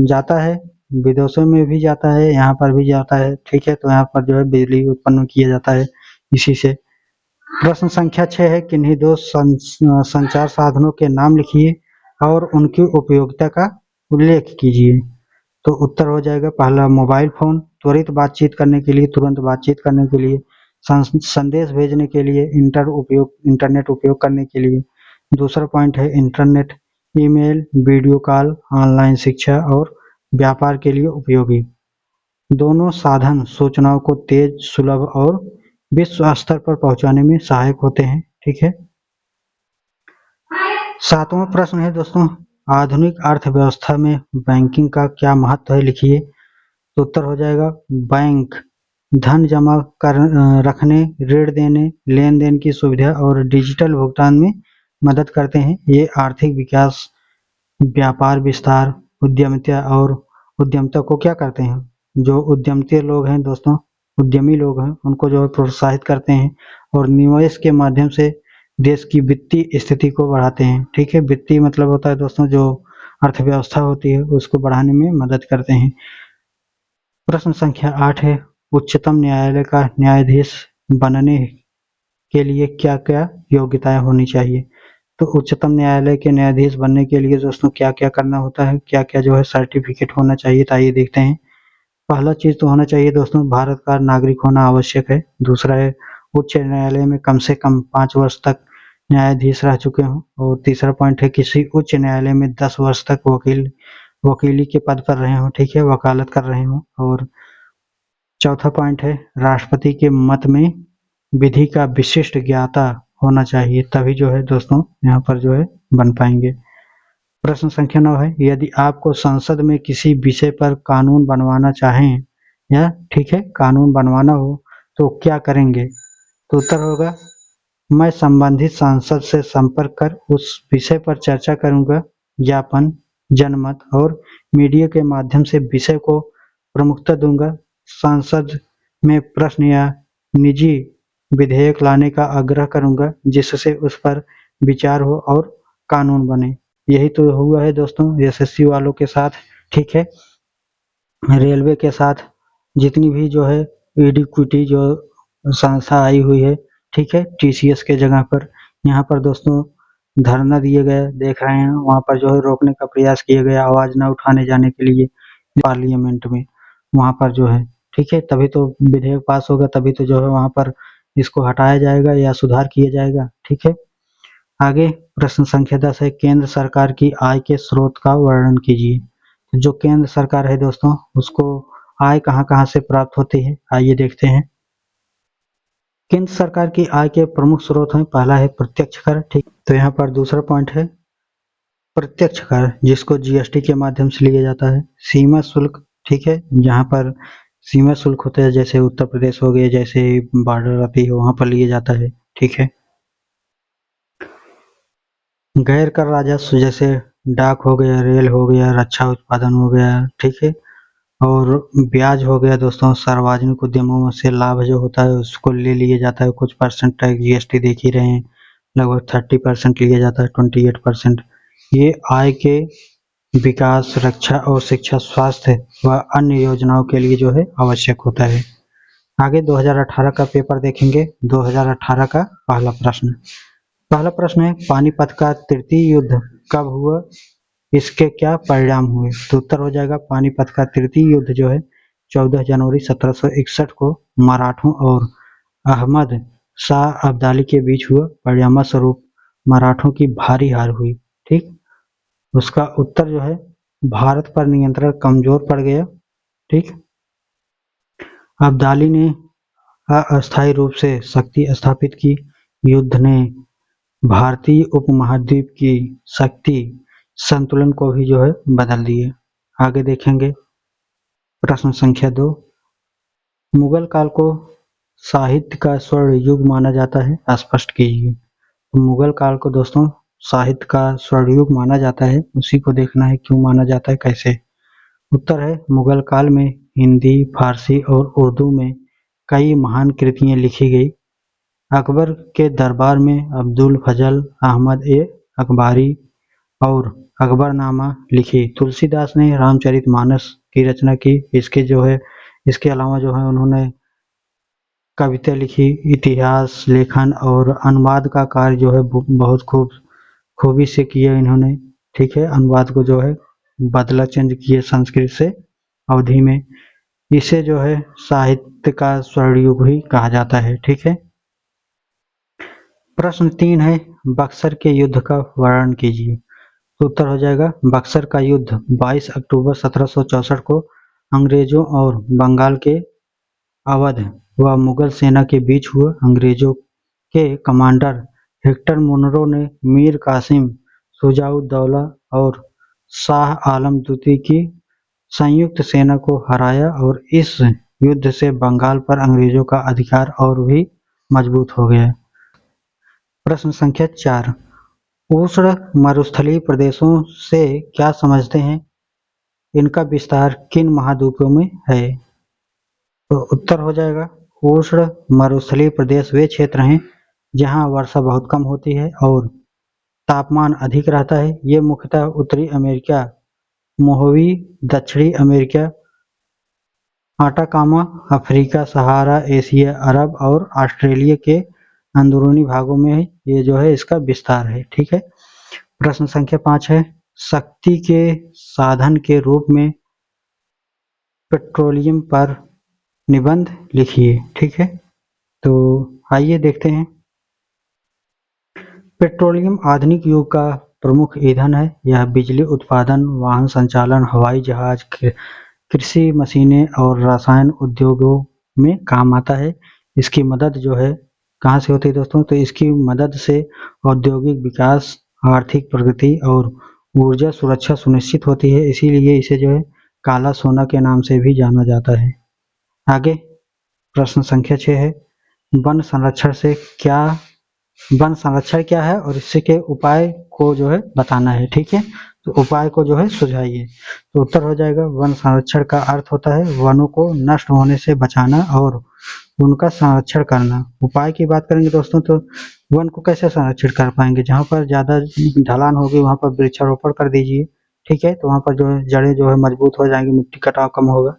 जाता है, विदेशों में भी जाता है, यहाँ पर भी जाता है। ठीक है, तो यहाँ पर जो है बिजली उत्पन्न किया जाता है इसी से। प्रश्न संख्या 6 है किन्हीं दो संचार साधनों के नाम लिखिए और उनकी उपयोगिता का उल्लेख कीजिए। तो उत्तर हो जाएगा पहला मोबाइल फोन, त्वरित बातचीत करने के लिए, तुरंत बातचीत करने के लिए, संदेश भेजने के लिए, इंटरनेट उपयोग करने के लिए। दूसरा पॉइंट है internet, email, video call, online शिक्षा और व्यापार के लिए उपयोगी। दोनों साधन सूचनाओं को तेज, सुलभ और विश्व स्तर पर पहुंचाने में सहायक होते हैं। ठीक है, सातवां प्रश्न है दोस्तों आधुनिक अर्थव्यवस्था में बैंकिंग का क्या महत्व है, लिखिए। तो उत्तर हो जाएगा बैंक धन जमा कर रखने, ऋण देने, लेन देन की सुविधा और डिजिटल भुगतान में मदद करते हैं। ये आर्थिक विकास, व्यापार विस्तार, उद्यमिता और उद्यमिता को क्या करते हैं, जो उद्यमिता लोग हैं दोस्तों, उद्यमी लोग हैं, उनको जो है प्रोत्साहित करते हैं और निवेश के माध्यम से देश की वित्तीय स्थिति को बढ़ाते हैं। ठीक है, वित्तीय मतलब होता है दोस्तों जो अर्थव्यवस्था होती है उसको बढ़ाने में मदद करते हैं। प्रश्न संख्या 8 है उच्चतम न्यायालय का न्यायाधीश बनने के लिए क्या क्या योग्यताएं होनी चाहिए। तो उच्चतम न्यायालय के न्यायाधीश बनने के लिए दोस्तों क्या क्या करना होता है, क्या क्या जो है सर्टिफिकेट होना चाहिए, तो आइए देखते हैं। पहला चीज तो होना चाहिए दोस्तों भारत का नागरिक होना आवश्यक है। दूसरा है उच्च न्यायालय में कम से कम 5 वर्ष तक न्यायाधीश रह चुके हों। और तीसरा पॉइंट है किसी उच्च न्यायालय में 10 वर्ष तक वकीली के पद पर रहे हों। ठीक है, वकालत कर रहे हों। और चौथा पॉइंट है राष्ट्रपति के मत में विधि का विशिष्ट ज्ञाता होना चाहिए, तभी जो है दोस्तों यहाँ पर जो है बन पाएंगे। प्रश्न संख्या 9 है यदि आपको संसद में किसी विषय पर कानून बनवाना चाहें या ठीक है कानून बनवाना हो तो क्या करेंगे। तो उत्तर होगा मैं संबंधित सांसद से संपर्क कर उस विषय पर चर्चा करूंगा, ज्ञापन, जनमत और मीडिया के माध्यम से विषय को प्रमुखता दूंगा, सांसद में प्रश्न या निजी विधेयक लाने का आग्रह करूंगा जिससे उस पर विचार हो और कानून बने। यही तो हुआ है दोस्तों एसएससी वालों के साथ। ठीक है, रेलवे के साथ जितनी भी जो है इक्विटी जो संस्था आई हुई है, ठीक है, टीसीएस के जगह पर यहाँ पर दोस्तों धरना दिए गए, देख रहे हैं वहाँ पर जो है रोकने का प्रयास किया गया आवाज न उठाने जाने के लिए पार्लियामेंट में, वहाँ पर जो है ठीक है तभी तो विधेयक पास होगा, तभी तो जो है वहाँ पर इसको हटाया जाएगा या सुधार किया जाएगा। ठीक है, आगे प्रश्न संख्या 10 है केंद्र सरकार की आय के स्रोत का वर्णन कीजिए। जो केंद्र सरकार है दोस्तों उसको आय कहाँ कहाँ से प्राप्त होती है, आइए देखते हैं। केंद्र सरकार की आय के प्रमुख स्रोत हैं, पहला है प्रत्यक्ष कर। ठीक, तो यहाँ पर दूसरा पॉइंट है प्रत्यक्ष कर जिसको जीएसटी के माध्यम से लिया जाता है। सीमा शुल्क, ठीक है, जहाँ पर सीमा शुल्क होता है जैसे उत्तर प्रदेश हो गया, जैसे बॉर्डर आती है वहाँ पर लिया जाता है। ठीक है, गैर कर राजस्व जैसे डाक हो गया, रेल हो गया, रक्षा उत्पादन हो गया। ठीक है, और ब्याज हो गया दोस्तों, सार्वजनिक उद्यमों से लाभ जो होता है उसको ले लिया जाता है, कुछ परसेंट टैक्स जीएसटी देख ही रहे हैं, लगभग 30% लिया जाता है, 28%। ये आय के विकास, रक्षा और शिक्षा, स्वास्थ्य व अन्य योजनाओं के लिए जो है आवश्यक होता है। आगे 2018 का पेपर देखेंगे। 2018 का पहला प्रश्न है, पानीपत का तृतीय युद्ध कब हुआ, इसके क्या परिणाम हुए। तो उत्तर हो जाएगा, पानीपत का तृतीय युद्ध जो है 14 जनवरी 1761 को मराठों और अहमद शाह अब्दाली के बीच हुआ। परिणाम स्वरूप मराठों की भारी हार हुई। ठीक, उसका उत्तर जो है, भारत पर नियंत्रण कमजोर पड़ गया। ठीक, अब्दाली ने अस्थायी रूप से शक्ति स्थापित की। युद्ध ने भारतीय उपमहाद्वीप की शक्ति संतुलन को भी जो है बदल दिए। आगे देखेंगे प्रश्न संख्या 2, मुगल काल को साहित्य का स्वर्ण युग माना जाता है, स्पष्ट कीजिए। मुगल काल को दोस्तों साहित्य का स्वर्ण युग माना जाता है, उसी को देखना है क्यों माना जाता है, कैसे। उत्तर है, मुगल काल में हिंदी, फारसी और उर्दू में कई महान कृतियां लिखी गई। अकबर के दरबार में अब्दुल फजल अहमद ए अकबारी और अकबरनामा लिखी। तुलसीदास ने रामचरितमानस की रचना की। इसके अलावा जो है उन्होंने कविता लिखी। इतिहास लेखन और अनुवाद का कार्य जो है बहुत खूबी से किया इन्होंने। ठीक है, अनुवाद को जो है बदला चेंज किए संस्कृत से अवधि में। इसे जो है साहित्य का स्वर्ण युग भी कहा जाता है। ठीक है, प्रश्न 3 है, बक्सर के युद्ध का वर्णन कीजिए। तो उत्तर हो जाएगा, बक्सर का युद्ध 22 अक्टूबर 1764 को अंग्रेजों और बंगाल के अवध व मुगल सेना के बीच हुआ। अंग्रेजों के कमांडर हेक्टर मुनरो ने मीर कासिम, शुजाउद्दौला और शाह आलम द्वितीय की संयुक्त सेना को हराया और इस युद्ध से बंगाल पर अंग्रेजों का अधिकार और भी मजबूत हो गया। प्रश्न संख्या 4, उष्ण मरुस्थलीय प्रदेशों से क्या समझते हैं, इनका विस्तार किन महाद्वीपों में है। तो उत्तर हो जाएगा, उष्ण मरुस्थलीय प्रदेश वे क्षेत्र हैं जहां वर्षा बहुत कम होती है और तापमान अधिक रहता है। ये मुख्यतः उत्तरी अमेरिका, मोहवी दक्षिणी अमेरिका, आटाकामा अफ्रीका, सहारा एशिया, अरब और ऑस्ट्रेलिया के अंदरूनी भागों में ये जो है इसका विस्तार है। ठीक है, प्रश्न संख्या 5 है, शक्ति के साधन के रूप में पेट्रोलियम पर निबंध लिखिए। ठीक है, तो आइए देखते हैं। पेट्रोलियम आधुनिक युग का प्रमुख ईंधन है। यह बिजली उत्पादन, वाहन संचालन, हवाई जहाज, कृषि मशीनें और रसायन उद्योगों में काम आता है। इसकी मदद जो है कहाँ से होती है दोस्तों, तो इसकी मदद से औद्योगिक विकास, आर्थिक प्रगति और ऊर्जा सुरक्षा सुनिश्चित होती है। इसीलिए इसे जो है काला सोना के नाम से भी जाना जाता है। आगे प्रश्न संख्या 6 है, वन संरक्षण क्या है और इसके उपाय को जो है बताना है। ठीक है, तो उपाय को जो है सुझाइए। तो उत्तर हो जाएगा, वन संरक्षण का अर्थ होता है वनों को नष्ट होने से बचाना और उनका संरक्षण करना। उपाय की बात करेंगे दोस्तों, तो वन को कैसे संरक्षित कर पाएंगे, जहाँ पर ज़्यादा ढलान होगी वहाँ पर वृक्षारोपण कर दीजिए। ठीक है, तो वहाँ पर जो है जड़ें जो है मजबूत हो जाएंगी, मिट्टी कटाव कम होगा।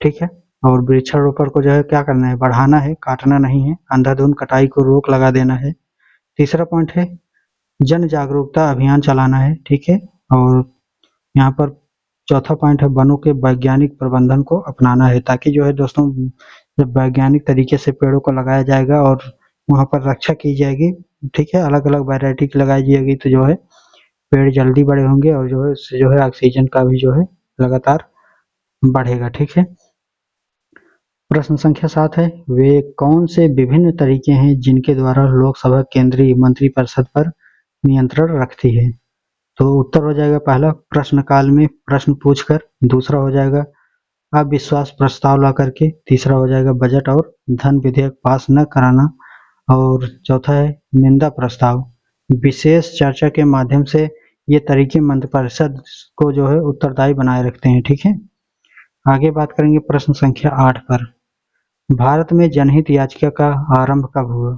ठीक है, और वृक्षारोपण को जो है क्या करना है, बढ़ाना है, काटना नहीं है। अंधाधुंध कटाई को रोक लगा देना है। तीसरा पॉइंट है, जन जागरूकता अभियान चलाना है। ठीक है, और यहाँ पर चौथा पॉइंट है, वनों के वैज्ञानिक प्रबंधन को अपनाना है, ताकि जो है दोस्तों जब वैज्ञानिक तरीके से पेड़ों को लगाया जाएगा और वहाँ पर रक्षा की जाएगी। ठीक है, अलग अलग वैरायटी की लगाई जाएगी तो जो है पेड़ जल्दी बड़े होंगे और जो है इससे जो है ऑक्सीजन का भी जो है लगातार बढ़ेगा। ठीक है, प्रश्न संख्या 7 है, वे कौन से विभिन्न तरीके हैं जिनके द्वारा लोकसभा केंद्रीय मंत्रिपरिषद पर नियंत्रण रखती है। तो उत्तर हो जाएगा, पहला प्रश्नकाल में प्रश्न पूछकर, दूसरा हो जाएगा अविश्वास प्रस्ताव ला करके, तीसरा हो जाएगा बजट और धन विधेयक पास न कराना, और चौथा है निंदा प्रस्ताव। विशेष चर्चा के माध्यम से ये तरीके मंत्रिपरिषद को जो है उत्तरदायी बनाए रखते हैं। ठीक है, आगे बात करेंगे प्रश्न संख्या 8 पर। भारत में जनहित याचिका का आरंभ कब हुआ?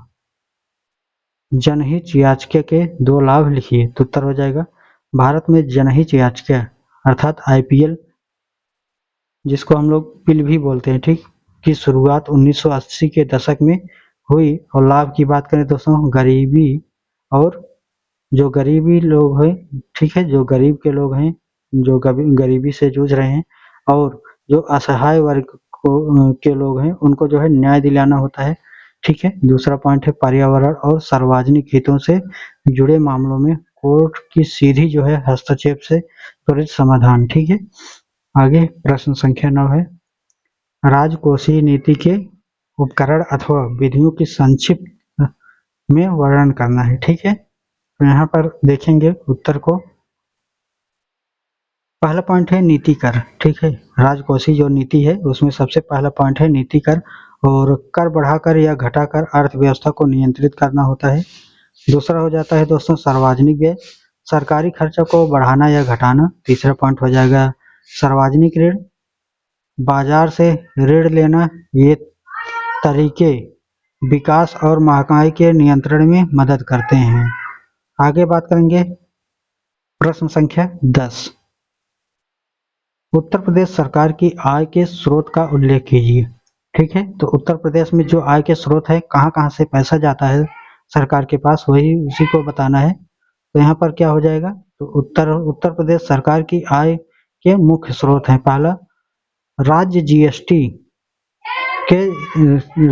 जनहित याचिका के 2 लाभ लिखिए। तो उत्तर हो जाएगा भारत में जनहित याचिका अर्थात आईपीएल, जिसको हम लोग पिल भी बोलते हैं, ठीक, की शुरुआत 1980 के दशक में हुई। और लाभ की बात करें दोस्तों, गरीबी और जो गरीबी लोग हैं, ठीक है, जो गरीब के लोग हैं, जो गरीबी से जूझ रहे हैं और जो असहाय वर्ग के लोग हैं, उनको जो है न्याय दिलाना होता है, ठीक है। दूसरा पॉइंट है पर्यावरण और सार्वजनिक हितों से जुड़े मामलों में कोर्ट की सीधी जो है हस्तक्षेप से त्वरित समाधान, ठीक है। आगे प्रश्न संख्या 9 है, राजकोषीय नीति के उपकरण अथवा विधियों की संक्षिप्त में वर्णन करना है, ठीक है। तो यहाँ पर देखेंगे उत्तर को। पहला पॉइंट है नीति कर, ठीक है। राजकोषीय जो नीति है उसमें सबसे पहला पॉइंट है नीति कर, और कर बढ़ाकर या घटाकर अर्थव्यवस्था को नियंत्रित करना होता है। दूसरा हो जाता है दोस्तों सार्वजनिक व्यय, सरकारी खर्चों को बढ़ाना या घटाना। तीसरा पॉइंट हो जाएगा सार्वजनिक ऋण, बाजार से ऋण लेना। ये तरीके विकास और महंगाई के नियंत्रण में मदद करते हैं। आगे बात करेंगे प्रश्न संख्या 10, उत्तर प्रदेश सरकार की आय के स्रोत का उल्लेख कीजिए, ठीक है। तो उत्तर प्रदेश में जो आय के स्रोत है, कहाँ कहाँ से पैसा जाता है सरकार के पास, वही उसी को बताना है। तो यहाँ पर क्या हो जाएगा, तो उत्तर प्रदेश सरकार की आय के मुख्य स्रोत हैं। पहला राज्य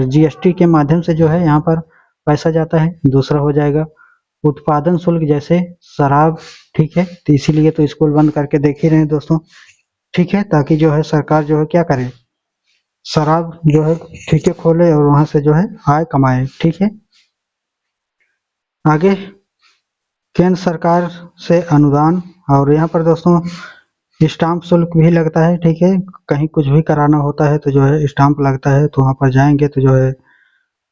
जीएसटी के माध्यम से जो है यहाँ पर पैसा जाता है। दूसरा हो जाएगा उत्पादन शुल्क, जैसे शराब, ठीक है। तो इसीलिए तो स्कूल बंद करके देख ही रहे हैं दोस्तों, ठीक है, ताकि जो है सरकार जो है क्या करे, शराब जो है ठेके खोले और वहां से जो है आय कमाए, ठीक है। आगे केंद्र सरकार से अनुदान, और यहाँ पर दोस्तों स्टाम्प शुल्क भी लगता है, ठीक है। कहीं कुछ भी कराना होता है तो जो है स्टाम्प लगता है, तो वहाँ पर जाएंगे तो जो है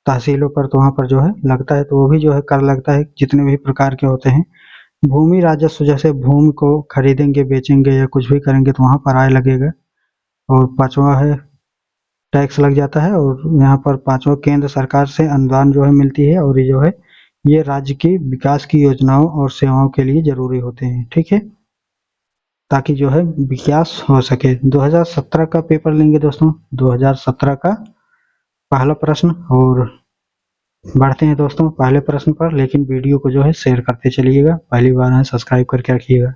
तहसीलों पर, तो वहाँ पर जो है लगता है, तो वो भी जो है कर लगता है, जितने भी प्रकार के होते हैं। भूमि राजस्व, जैसे भूमि को खरीदेंगे बेचेंगे या कुछ भी करेंगे तो वहाँ पर आय लगेगा। और पांचवा है टैक्स लग जाता है। और यहाँ पर पांचवा केंद्र सरकार से अनुदान जो है मिलती है, और ये जो है ये राज्य की विकास की योजनाओं और सेवाओं के लिए जरूरी होते हैं, ठीक है, ताकि जो है विकास हो सके। 2017 का पेपर लेंगे दोस्तों, 2017 का पहला प्रश्न। और बढ़ते हैं दोस्तों पहले प्रश्न पर, लेकिन वीडियो को जो है शेयर करते चलिएगा, पहली बार है सब्सक्राइब करके रखिएगा।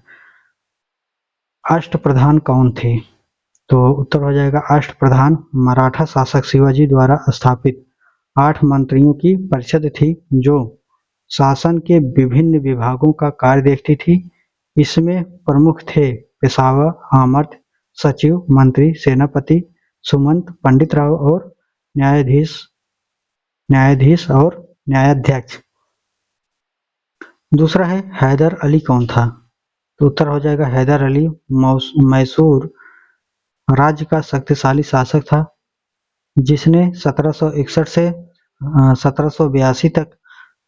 अष्टप्रधान कौन थे? तो उत्तर हो जाएगा अष्टप्रधान मराठा शासक शिवाजी द्वारा स्थापित 8 मंत्रियों की परिषद थी, जो शासन के विभिन्न विभागों का कार्य देखती थी। इसमें प्रमुख थे पेशवा, आमर्त, सचिव, मंत्री, सेनापति, सुमंत, पंडित राव और न्यायाधीश और न्यायाध्यक्ष। दूसरा है हैदर अली कौन था? तो उत्तर हो जाएगा हैदर अली मैसूर राज्य का शक्तिशाली शासक था, जिसने 1761 से 1782 तक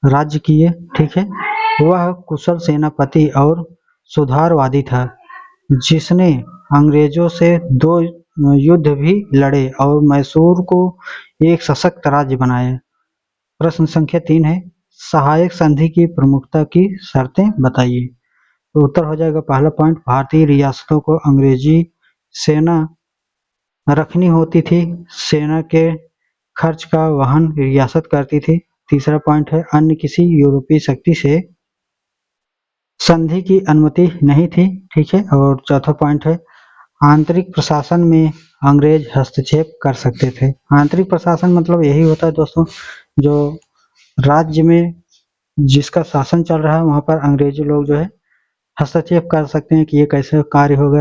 राज्य किए, ठीक है। वह कुशल सेनापति और सुधारवादी था, जिसने अंग्रेजों से 2 युद्ध भी लड़े और मैसूर को एक सशक्त राज्य बनाया। प्रश्न संख्या 3 है, सहायक संधि की प्रमुखता की शर्तें बताइए। तो उत्तर हो जाएगा पहला पॉइंट, भारतीय रियासतों को अंग्रेजी सेना रखनी होती थी, सेना के खर्च का वहन रियासत करती थी। तीसरा पॉइंट है अन्य किसी यूरोपीय शक्ति से संधि की अनुमति नहीं थी, ठीक है। और चौथा पॉइंट है आंतरिक प्रशासन में अंग्रेज हस्तक्षेप कर सकते थे। आंतरिक प्रशासन मतलब यही होता है दोस्तों, जो राज्य में जिसका शासन चल रहा है वहां पर अंग्रेजी लोग जो है हस्तक्षेप कर सकते हैं कि ये कैसे कार्य हो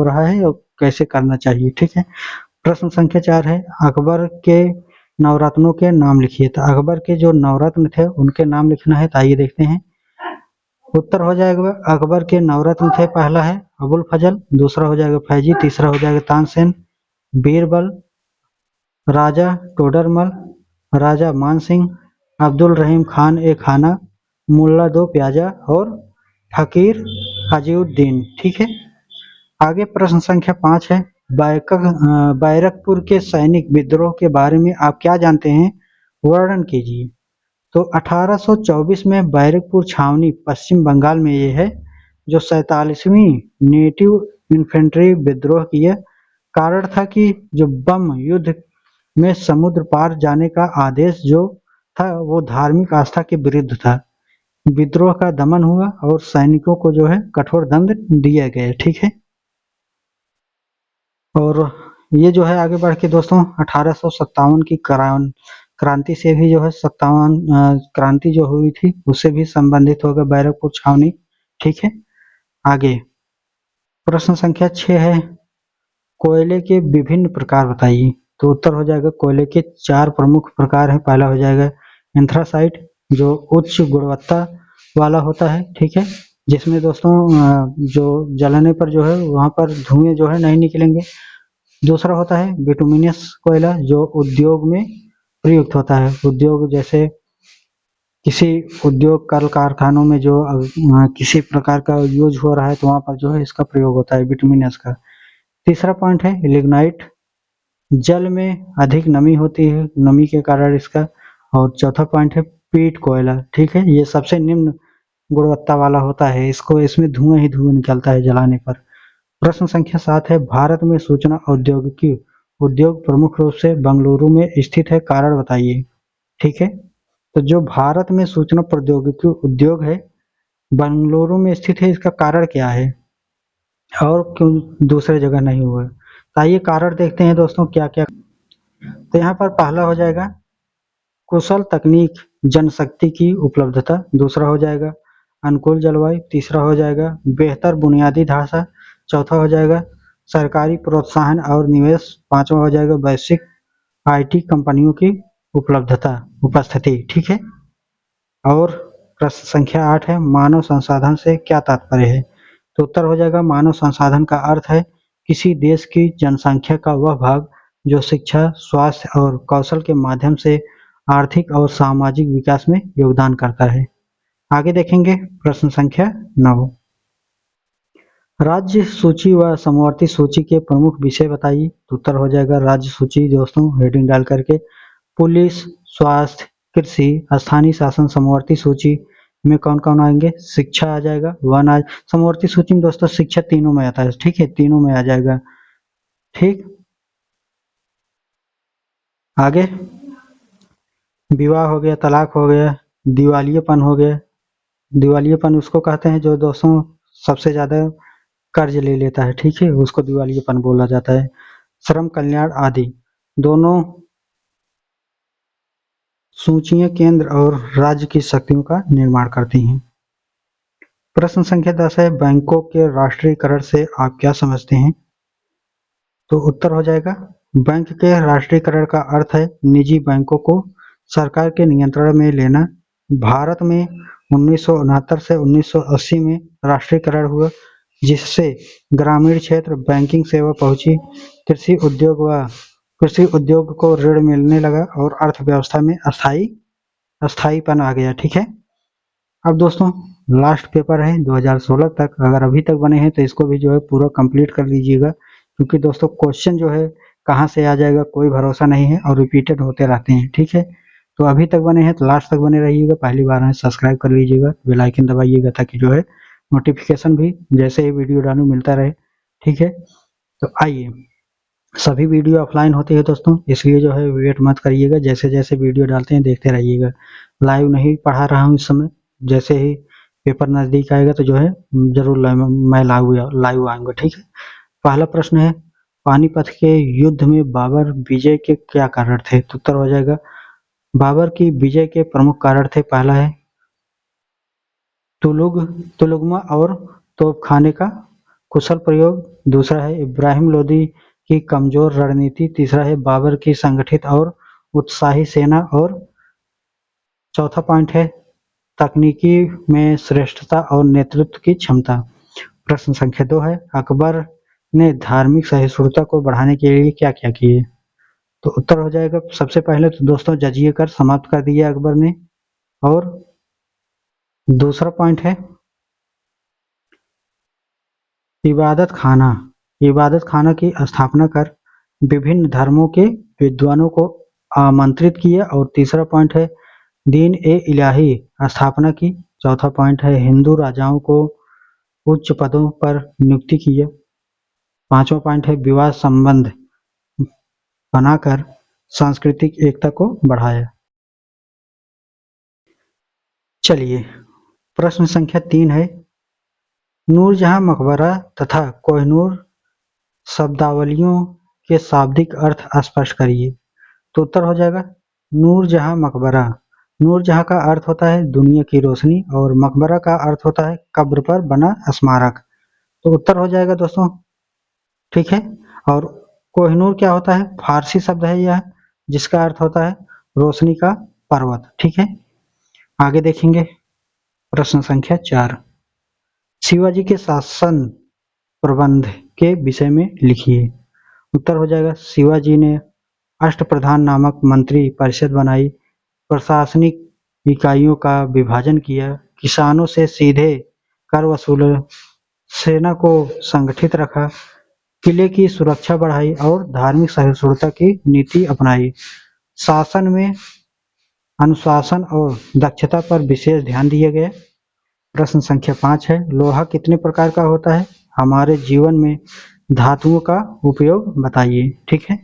रहा है और कैसे करना चाहिए, ठीक है। प्रश्न संख्या 4 है, अकबर के नवरत्नों के नाम लिखिए। तो अकबर के जो नवरत्न थे उनके नाम लिखना है, तो आइए देखते हैं। उत्तर हो जाएगा अकबर के नवरत्न थे, पहला है अबुल फजल, दूसरा हो जाएगा फैजी, तीसरा हो जाएगा तानसेन, बीरबल, राजा टोडरमल, राजा मानसिंह, अब्दुल रहीम खान ए खाना, मुल्ला दो प्याजा और फकीर हाजीउद्दीन, ठीक है। आगे प्रश्न संख्या 5 है, बैरकपुर के सैनिक विद्रोह के बारे में आप क्या जानते हैं, वर्णन कीजिए। तो 1824 में बैरकपुर छावनी पश्चिम बंगाल में ये है, जो 47वीं नेटिव इन्फेंट्री विद्रोह की यह कारण था कि जो बम युद्ध में समुद्र पार जाने का आदेश जो था वो धार्मिक आस्था के विरुद्ध था। विद्रोह का दमन हुआ और सैनिकों को जो है कठोर दंड दिए गए। ठीक है, और ये जो है आगे बढ़ के दोस्तों 1857 की क्रांति से भी जो है 57 क्रांति जो हुई थी उससे भी संबंधित होगा बैरकपुर छावनी। ठीक है, आगे प्रश्न संख्या 6 है, कोयले के विभिन्न प्रकार बताइए। तो उत्तर हो जाएगा कोयले के 4 प्रमुख प्रकार हैं। पहला हो जाएगा एंथ्रासाइट, जो उच्च गुणवत्ता वाला होता है। ठीक है, जिसमें दोस्तों जो जलाने पर जो है वहां पर धुएं जो है नहीं निकलेंगे। दूसरा होता है बिटुमिनस कोयला, जो उद्योग में प्रयुक्त होता है। उद्योग जैसे किसी उद्योग कल कारखानों में जो किसी प्रकार का यूज हो रहा है तो वहां पर जो है इसका प्रयोग होता है बिटुमिनस का। तीसरा पॉइंट है लिग्नाइट, जल में अधिक नमी होती है, नमी के कारण इसका। और चौथा पॉइंट है पीट कोयला। ठीक है, ये सबसे निम्न गुणवत्ता वाला होता है, इसको इसमें धुआं ही धुआं निकलता है जलाने पर। प्रश्न संख्या 7 है, भारत में सूचना प्रौद्योगिकी उद्योग प्रमुख रूप से बेंगलुरु में स्थित है, कारण बताइए। ठीक है, तो जो भारत में सूचना प्रौद्योगिकी उद्योग है बेंगलुरु में स्थित है, इसका कारण क्या है और क्यों दूसरे जगह नहीं हुआ है। तो आइए कारण देखते हैं दोस्तों क्या क्या। तो यहाँ पर पहला हो जाएगा कुशल तकनीक जनशक्ति की उपलब्धता। दूसरा हो जाएगा अनुकूल जलवायु। तीसरा हो जाएगा बेहतर बुनियादी ढांचा। चौथा हो जाएगा सरकारी प्रोत्साहन और निवेश। पांचवा हो जाएगा वैश्विक आईटी कंपनियों की उपस्थिति। ठीक है, और प्रश्न संख्या 8 है, मानव संसाधन से क्या तात्पर्य है। तो उत्तर हो जाएगा मानव संसाधन का अर्थ है किसी देश की जनसंख्या का वह भाग जो शिक्षा, स्वास्थ्य और कौशल के माध्यम से आर्थिक और सामाजिक विकास में योगदान करता है। आगे देखेंगे प्रश्न संख्या 9, राज्य सूची व समवर्ती सूची के प्रमुख विषय बताइए। तो उत्तर हो जाएगा राज्य सूची दोस्तों हेडिंग डाल करके पुलिस, स्वास्थ्य, कृषि, स्थानीय शासन। समवर्ती सूची में कौन कौन आएंगे, शिक्षा आ जाएगा, वन आ, समवर्ती सूची में दोस्तों शिक्षा तीनों में आता है। ठीक है, तीनों में आ जाएगा। ठीक, आगे विवाह हो गया, तलाक हो गया, दिवालियेपन हो गया। दिवालियेपन उसको कहते हैं जो दोस्तों सबसे ज्यादा कर्ज ले लेता है। ठीक है, उसको दिवालियेपन बोला जाता है। श्रम कल्याण आदि दोनों सूचियां केंद्र और राज्य की शक्तियों का निर्माण करती हैं। प्रश्न संख्या 10 है, बैंकों के राष्ट्रीयकरण से आप क्या समझते हैं। तो उत्तर हो जाएगा बैंक के राष्ट्रीयकरण का अर्थ है निजी बैंकों को सरकार के नियंत्रण में लेना। भारत में 1969 से 1980 में राष्ट्रीयकरण हुआ, जिससे ग्रामीण क्षेत्र बैंकिंग सेवा पहुंची, कृषि उद्योग को ऋण मिलने लगा और अर्थव्यवस्था में अस्थायीपन आ गया। ठीक है, अब दोस्तों लास्ट पेपर है 2016 तक, अगर अभी तक बने हैं तो इसको भी जो है पूरा कंप्लीट कर लीजिएगा, क्योंकि दोस्तों क्वेश्चन जो है कहाँ से आ जाएगा कोई भरोसा नहीं है और रिपीटेड होते रहते हैं। ठीक है, तो अभी तक बने हैं तो लास्ट तक बने रहिएगा, पहली बार है सब्सक्राइब कर लीजिएगा, बेल आइकन दबाइएगा ताकि जो है नोटिफिकेशन भी जैसे ही वीडियो डालूं मिलता रहे। ठीक है, तो आइए, सभी वीडियो ऑफलाइन होती है दोस्तों, इसलिए जो है वेट मत करिएगा, जैसे जैसे वीडियो डालते हैं देखते रहिएगा। लाइव नहीं पढ़ा रहा हूँ इस समय, जैसे ही पेपर नजदीक आएगा तो जो है जरूर मैं लाइव आऊंगा। ठीक है, पहला प्रश्न है, पानीपत के युद्ध में बाबर विजय के क्या कारण थे। तो उत्तर हो जाएगा बाबर की विजय के प्रमुख कारण थे, पहला है तुलुगमा और तोपखाने का कुशल प्रयोग। दूसरा है इब्राहिम लोदी की कमजोर रणनीति। तीसरा है बाबर की संगठित और उत्साही सेना। और चौथा पॉइंट है तकनीकी में श्रेष्ठता और नेतृत्व की क्षमता। प्रश्न संख्या 2 है, अकबर ने धार्मिक सहिष्णुता को बढ़ाने के लिए क्या क्या किए। तो उत्तर हो जाएगा सबसे पहले तो दोस्तों जजिए कर समाप्त कर दिया अकबर ने। और दूसरा पॉइंट है इबादत खाना इबादत खाना की स्थापना कर विभिन्न धर्मों के विद्वानों को आमंत्रित किया। और तीसरा पॉइंट है दीन ए इलाही स्थापना की। चौथा पॉइंट है हिंदू राजाओं को उच्च पदों पर नियुक्ति किया। पांचवा पॉइंट है विवाह संबंध बनाकर सांस्कृतिक एकता को बढ़ाया। चलिए प्रश्न संख्या 3 है नूरजहां मकबरा तथा कोहिनूर शब्दावलियों के शाब्दिक अर्थ स्पष्ट करिए। तो उत्तर हो जाएगा नूरजहां मकबरा। नूरजहां का अर्थ होता है दुनिया की रोशनी और मकबरा का अर्थ होता है कब्र पर बना स्मारक। तो उत्तर हो जाएगा दोस्तों, ठीक है। और कोहिनूर क्या होता है, फारसी शब्द है यह, जिसका अर्थ होता है रोशनी का पर्वत, ठीक है। आगे देखेंगे प्रश्न संख्या 4 शिवाजी के शासन प्रबंध के विषय में लिखिए। उत्तर हो जाएगा शिवाजी ने अष्टप्रधान नामक मंत्री परिषद बनाई, प्रशासनिक इकाइयों का विभाजन किया, किसानों से सीधे कर वसूले, सेना को संगठित रखा, किले की सुरक्षा बढ़ाई और धार्मिक सहिष्णुता की नीति अपनाई। शासन में अनुशासन और दक्षता पर विशेष ध्यान दिया गया। प्रश्न संख्या 5 है लोहा कितने प्रकार का होता है, हमारे जीवन में धातुओं का उपयोग बताइए, ठीक है।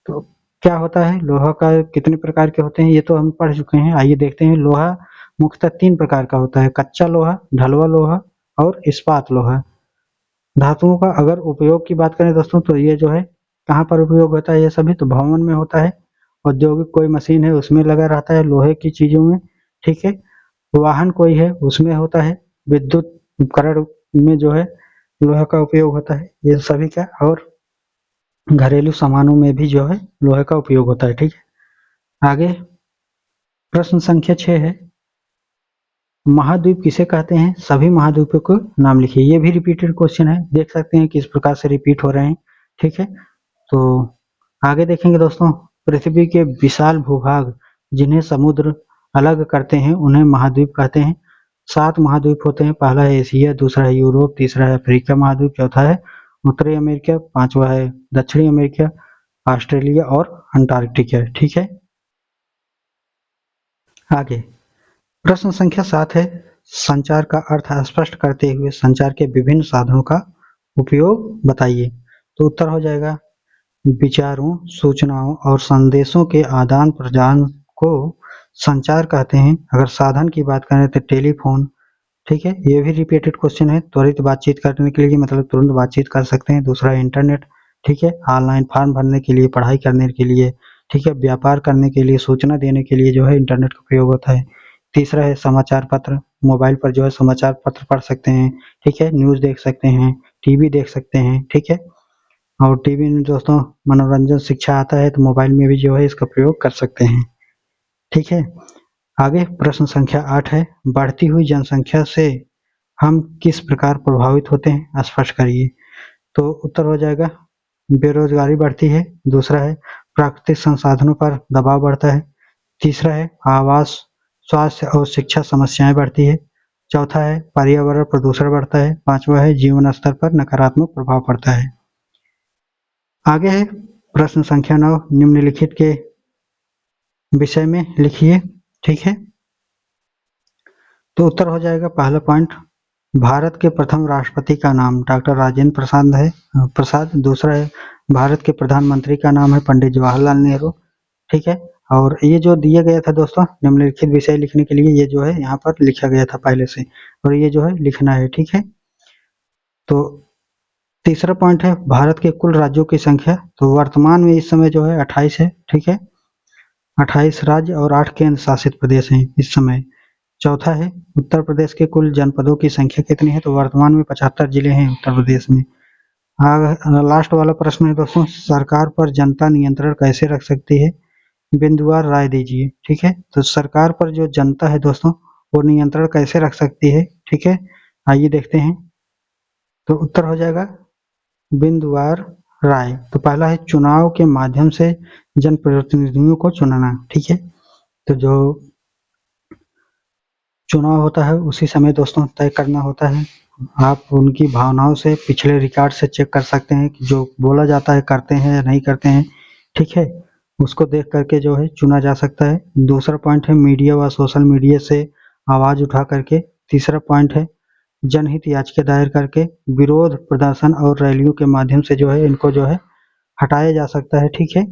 तो क्या होता है लोहा का कितने प्रकार के होते हैं, ये तो हम पढ़ चुके हैं। आइए देखते हैं। लोहा मुख्यतः 3 प्रकार का होता है, कच्चा लोहा, ढलुआ लोहा और इस्पात लोहा। धातुओं का अगर उपयोग की बात करें दोस्तों तो ये जो है कहाँ पर उपयोग होता है, ये सभी तो भवन में होता है, औद्योगिक कोई मशीन है उसमें लगा रहता है लोहे की चीजों में, ठीक है। वाहन कोई है उसमें होता है, विद्युत उपकरण में जो है लोहे का उपयोग होता है, ये सभी का। और घरेलू सामानों में भी जो है लोहे का उपयोग होता है, ठीक है। आगे प्रश्न संख्या 6 है महाद्वीप किसे कहते हैं, सभी महाद्वीपों को नाम लिखिए। ये भी रिपीटेड क्वेश्चन है, देख सकते हैं किस प्रकार से रिपीट हो रहे हैं, ठीक है। तो आगे देखेंगे दोस्तों पृथ्वी के विशाल भूभाग जिन्हें समुद्र अलग करते हैं उन्हें महाद्वीप कहते हैं। 7 महाद्वीप होते हैं, पहला है एशिया, दूसरा है यूरोप, तीसरा है अफ्रीका महाद्वीप, चौथा है उत्तरी अमेरिका, पांचवा है दक्षिणी अमेरिका, ऑस्ट्रेलिया और अंटार्कटिका, ठीक है। आगे प्रश्न संख्या 7 है संचार का अर्थ स्पष्ट करते हुए संचार के विभिन्न साधनों का उपयोग बताइए। तो उत्तर हो जाएगा विचारों, सूचनाओं और संदेशों के आदान प्रदान को संचार कहते हैं। अगर साधन की बात करें तो टेलीफोन, ठीक है। ये भी रिपीटेड क्वेश्चन है, त्वरित बातचीत करने के लिए मतलब तुरंत बातचीत कर सकते हैं। दूसरा इंटरनेट, ठीक है। ऑनलाइन फॉर्म भरने के लिए, पढ़ाई करने के लिए, ठीक है। व्यापार करने के लिए, सूचना देने के लिए जो है इंटरनेट का उपयोग होता है। तीसरा है समाचार पत्र, मोबाइल पर जो है समाचार पत्र पढ़ सकते हैं, ठीक है। न्यूज़ देख सकते हैं, टीवी देख सकते हैं, ठीक है। और टीवी में दोस्तों मनोरंजन शिक्षा आता है तो मोबाइल में भी जो है इसका प्रयोग कर सकते हैं, ठीक है। आगे प्रश्न संख्या 8 है बढ़ती हुई जनसंख्या से हम किस प्रकार प्रभावित होते हैं स्पष्ट करिए। तो उत्तर हो जाएगा बेरोजगारी बढ़ती है, दूसरा है प्राकृतिक संसाधनों पर दबाव बढ़ता है, तीसरा है आवास, स्वास्थ्य और शिक्षा समस्याएं बढ़ती है, चौथा है पर्यावरण प्रदूषण बढ़ता है, पांचवा है जीवन स्तर पर नकारात्मक प्रभाव पड़ता है। आगे है प्रश्न संख्या 9 निम्नलिखित के विषय में लिखिए, ठीक है। तो उत्तर हो जाएगा पहला पॉइंट भारत के प्रथम राष्ट्रपति का नाम डॉक्टर राजेंद्र प्रसाद। दूसरा है भारत के प्रधानमंत्री का नाम है पंडित जवाहरलाल नेहरू, ठीक है। और ये जो दिया गया था दोस्तों निम्नलिखित विषय लिखने के लिए ये जो है यहाँ पर लिखा गया था पहले से और ये जो है लिखना है, ठीक है। तो तीसरा पॉइंट है भारत के कुल राज्यों की संख्या, तो वर्तमान में इस समय जो है 28 है, ठीक है। 28 राज्य और 8 केंद्र शासित प्रदेश हैं इस समय। चौथा है उत्तर प्रदेश के कुल जनपदों की संख्या कितनी है, तो वर्तमान में 75 जिले हैं उत्तर प्रदेश में। लास्ट वाला प्रश्न है दोस्तों सरकार पर जनता नियंत्रण कैसे रख सकती है, बिंदुवार राय दीजिए, ठीक है। तो सरकार पर जो जनता है दोस्तों वो नियंत्रण कैसे रख सकती है, ठीक है। आइए देखते हैं। तो उत्तर हो जाएगा बिंदुवार राय। तो पहला है चुनाव के माध्यम से जनप्रतिनिधियों को चुनना, ठीक है। तो जो चुनाव होता है उसी समय दोस्तों तय करना होता है। आप उनकी भावनाओं से पिछले रिकॉर्ड से चेक कर सकते हैं कि जो बोला जाता है करते हैं या नहीं करते हैं, ठीक है? उसको देख करके जो है चुना जा सकता है। दूसरा पॉइंट है मीडिया व सोशल मीडिया से आवाज़ उठा करके। तीसरा पॉइंट है जनहित याचिका दायर करके, विरोध प्रदर्शन और रैलियों के माध्यम से जो है इनको जो है हटाया जा सकता है, ठीक है?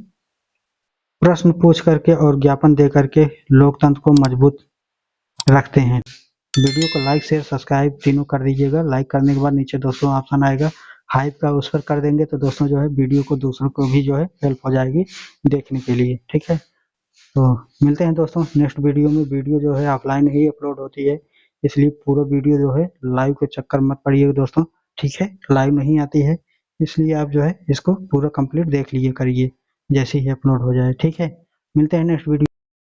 प्रश्न पूछ करके और ज्ञापन दे करके लोकतंत्र को मजबूत रखते हैं। वीडियो को लाइक शेयर सब्सक्राइब तीनों कर दीजिएगा। लाइक करने के बाद नीचे दोस्तों ऑप्शन आएगा हाइप का, उस पर कर देंगे तो दोस्तों जो है वीडियो को दूसरों को भी जो है हेल्प हो जाएगी देखने के लिए, ठीक है? तो मिलते हैं दोस्तों नेक्स्ट वीडियो में। वीडियो जो है ऑफलाइन ही अपलोड होती है, इसलिए पूरा वीडियो जो है लाइव के चक्कर मत पड़िएगा दोस्तों, ठीक है? लाइव नहीं आती है, इसलिए आप जो है इसको पूरा कंप्लीट देख लीजिए करिए जैसे ही अपलोड हो जाए, ठीक है? मिलते हैं नेक्स्ट वीडियो।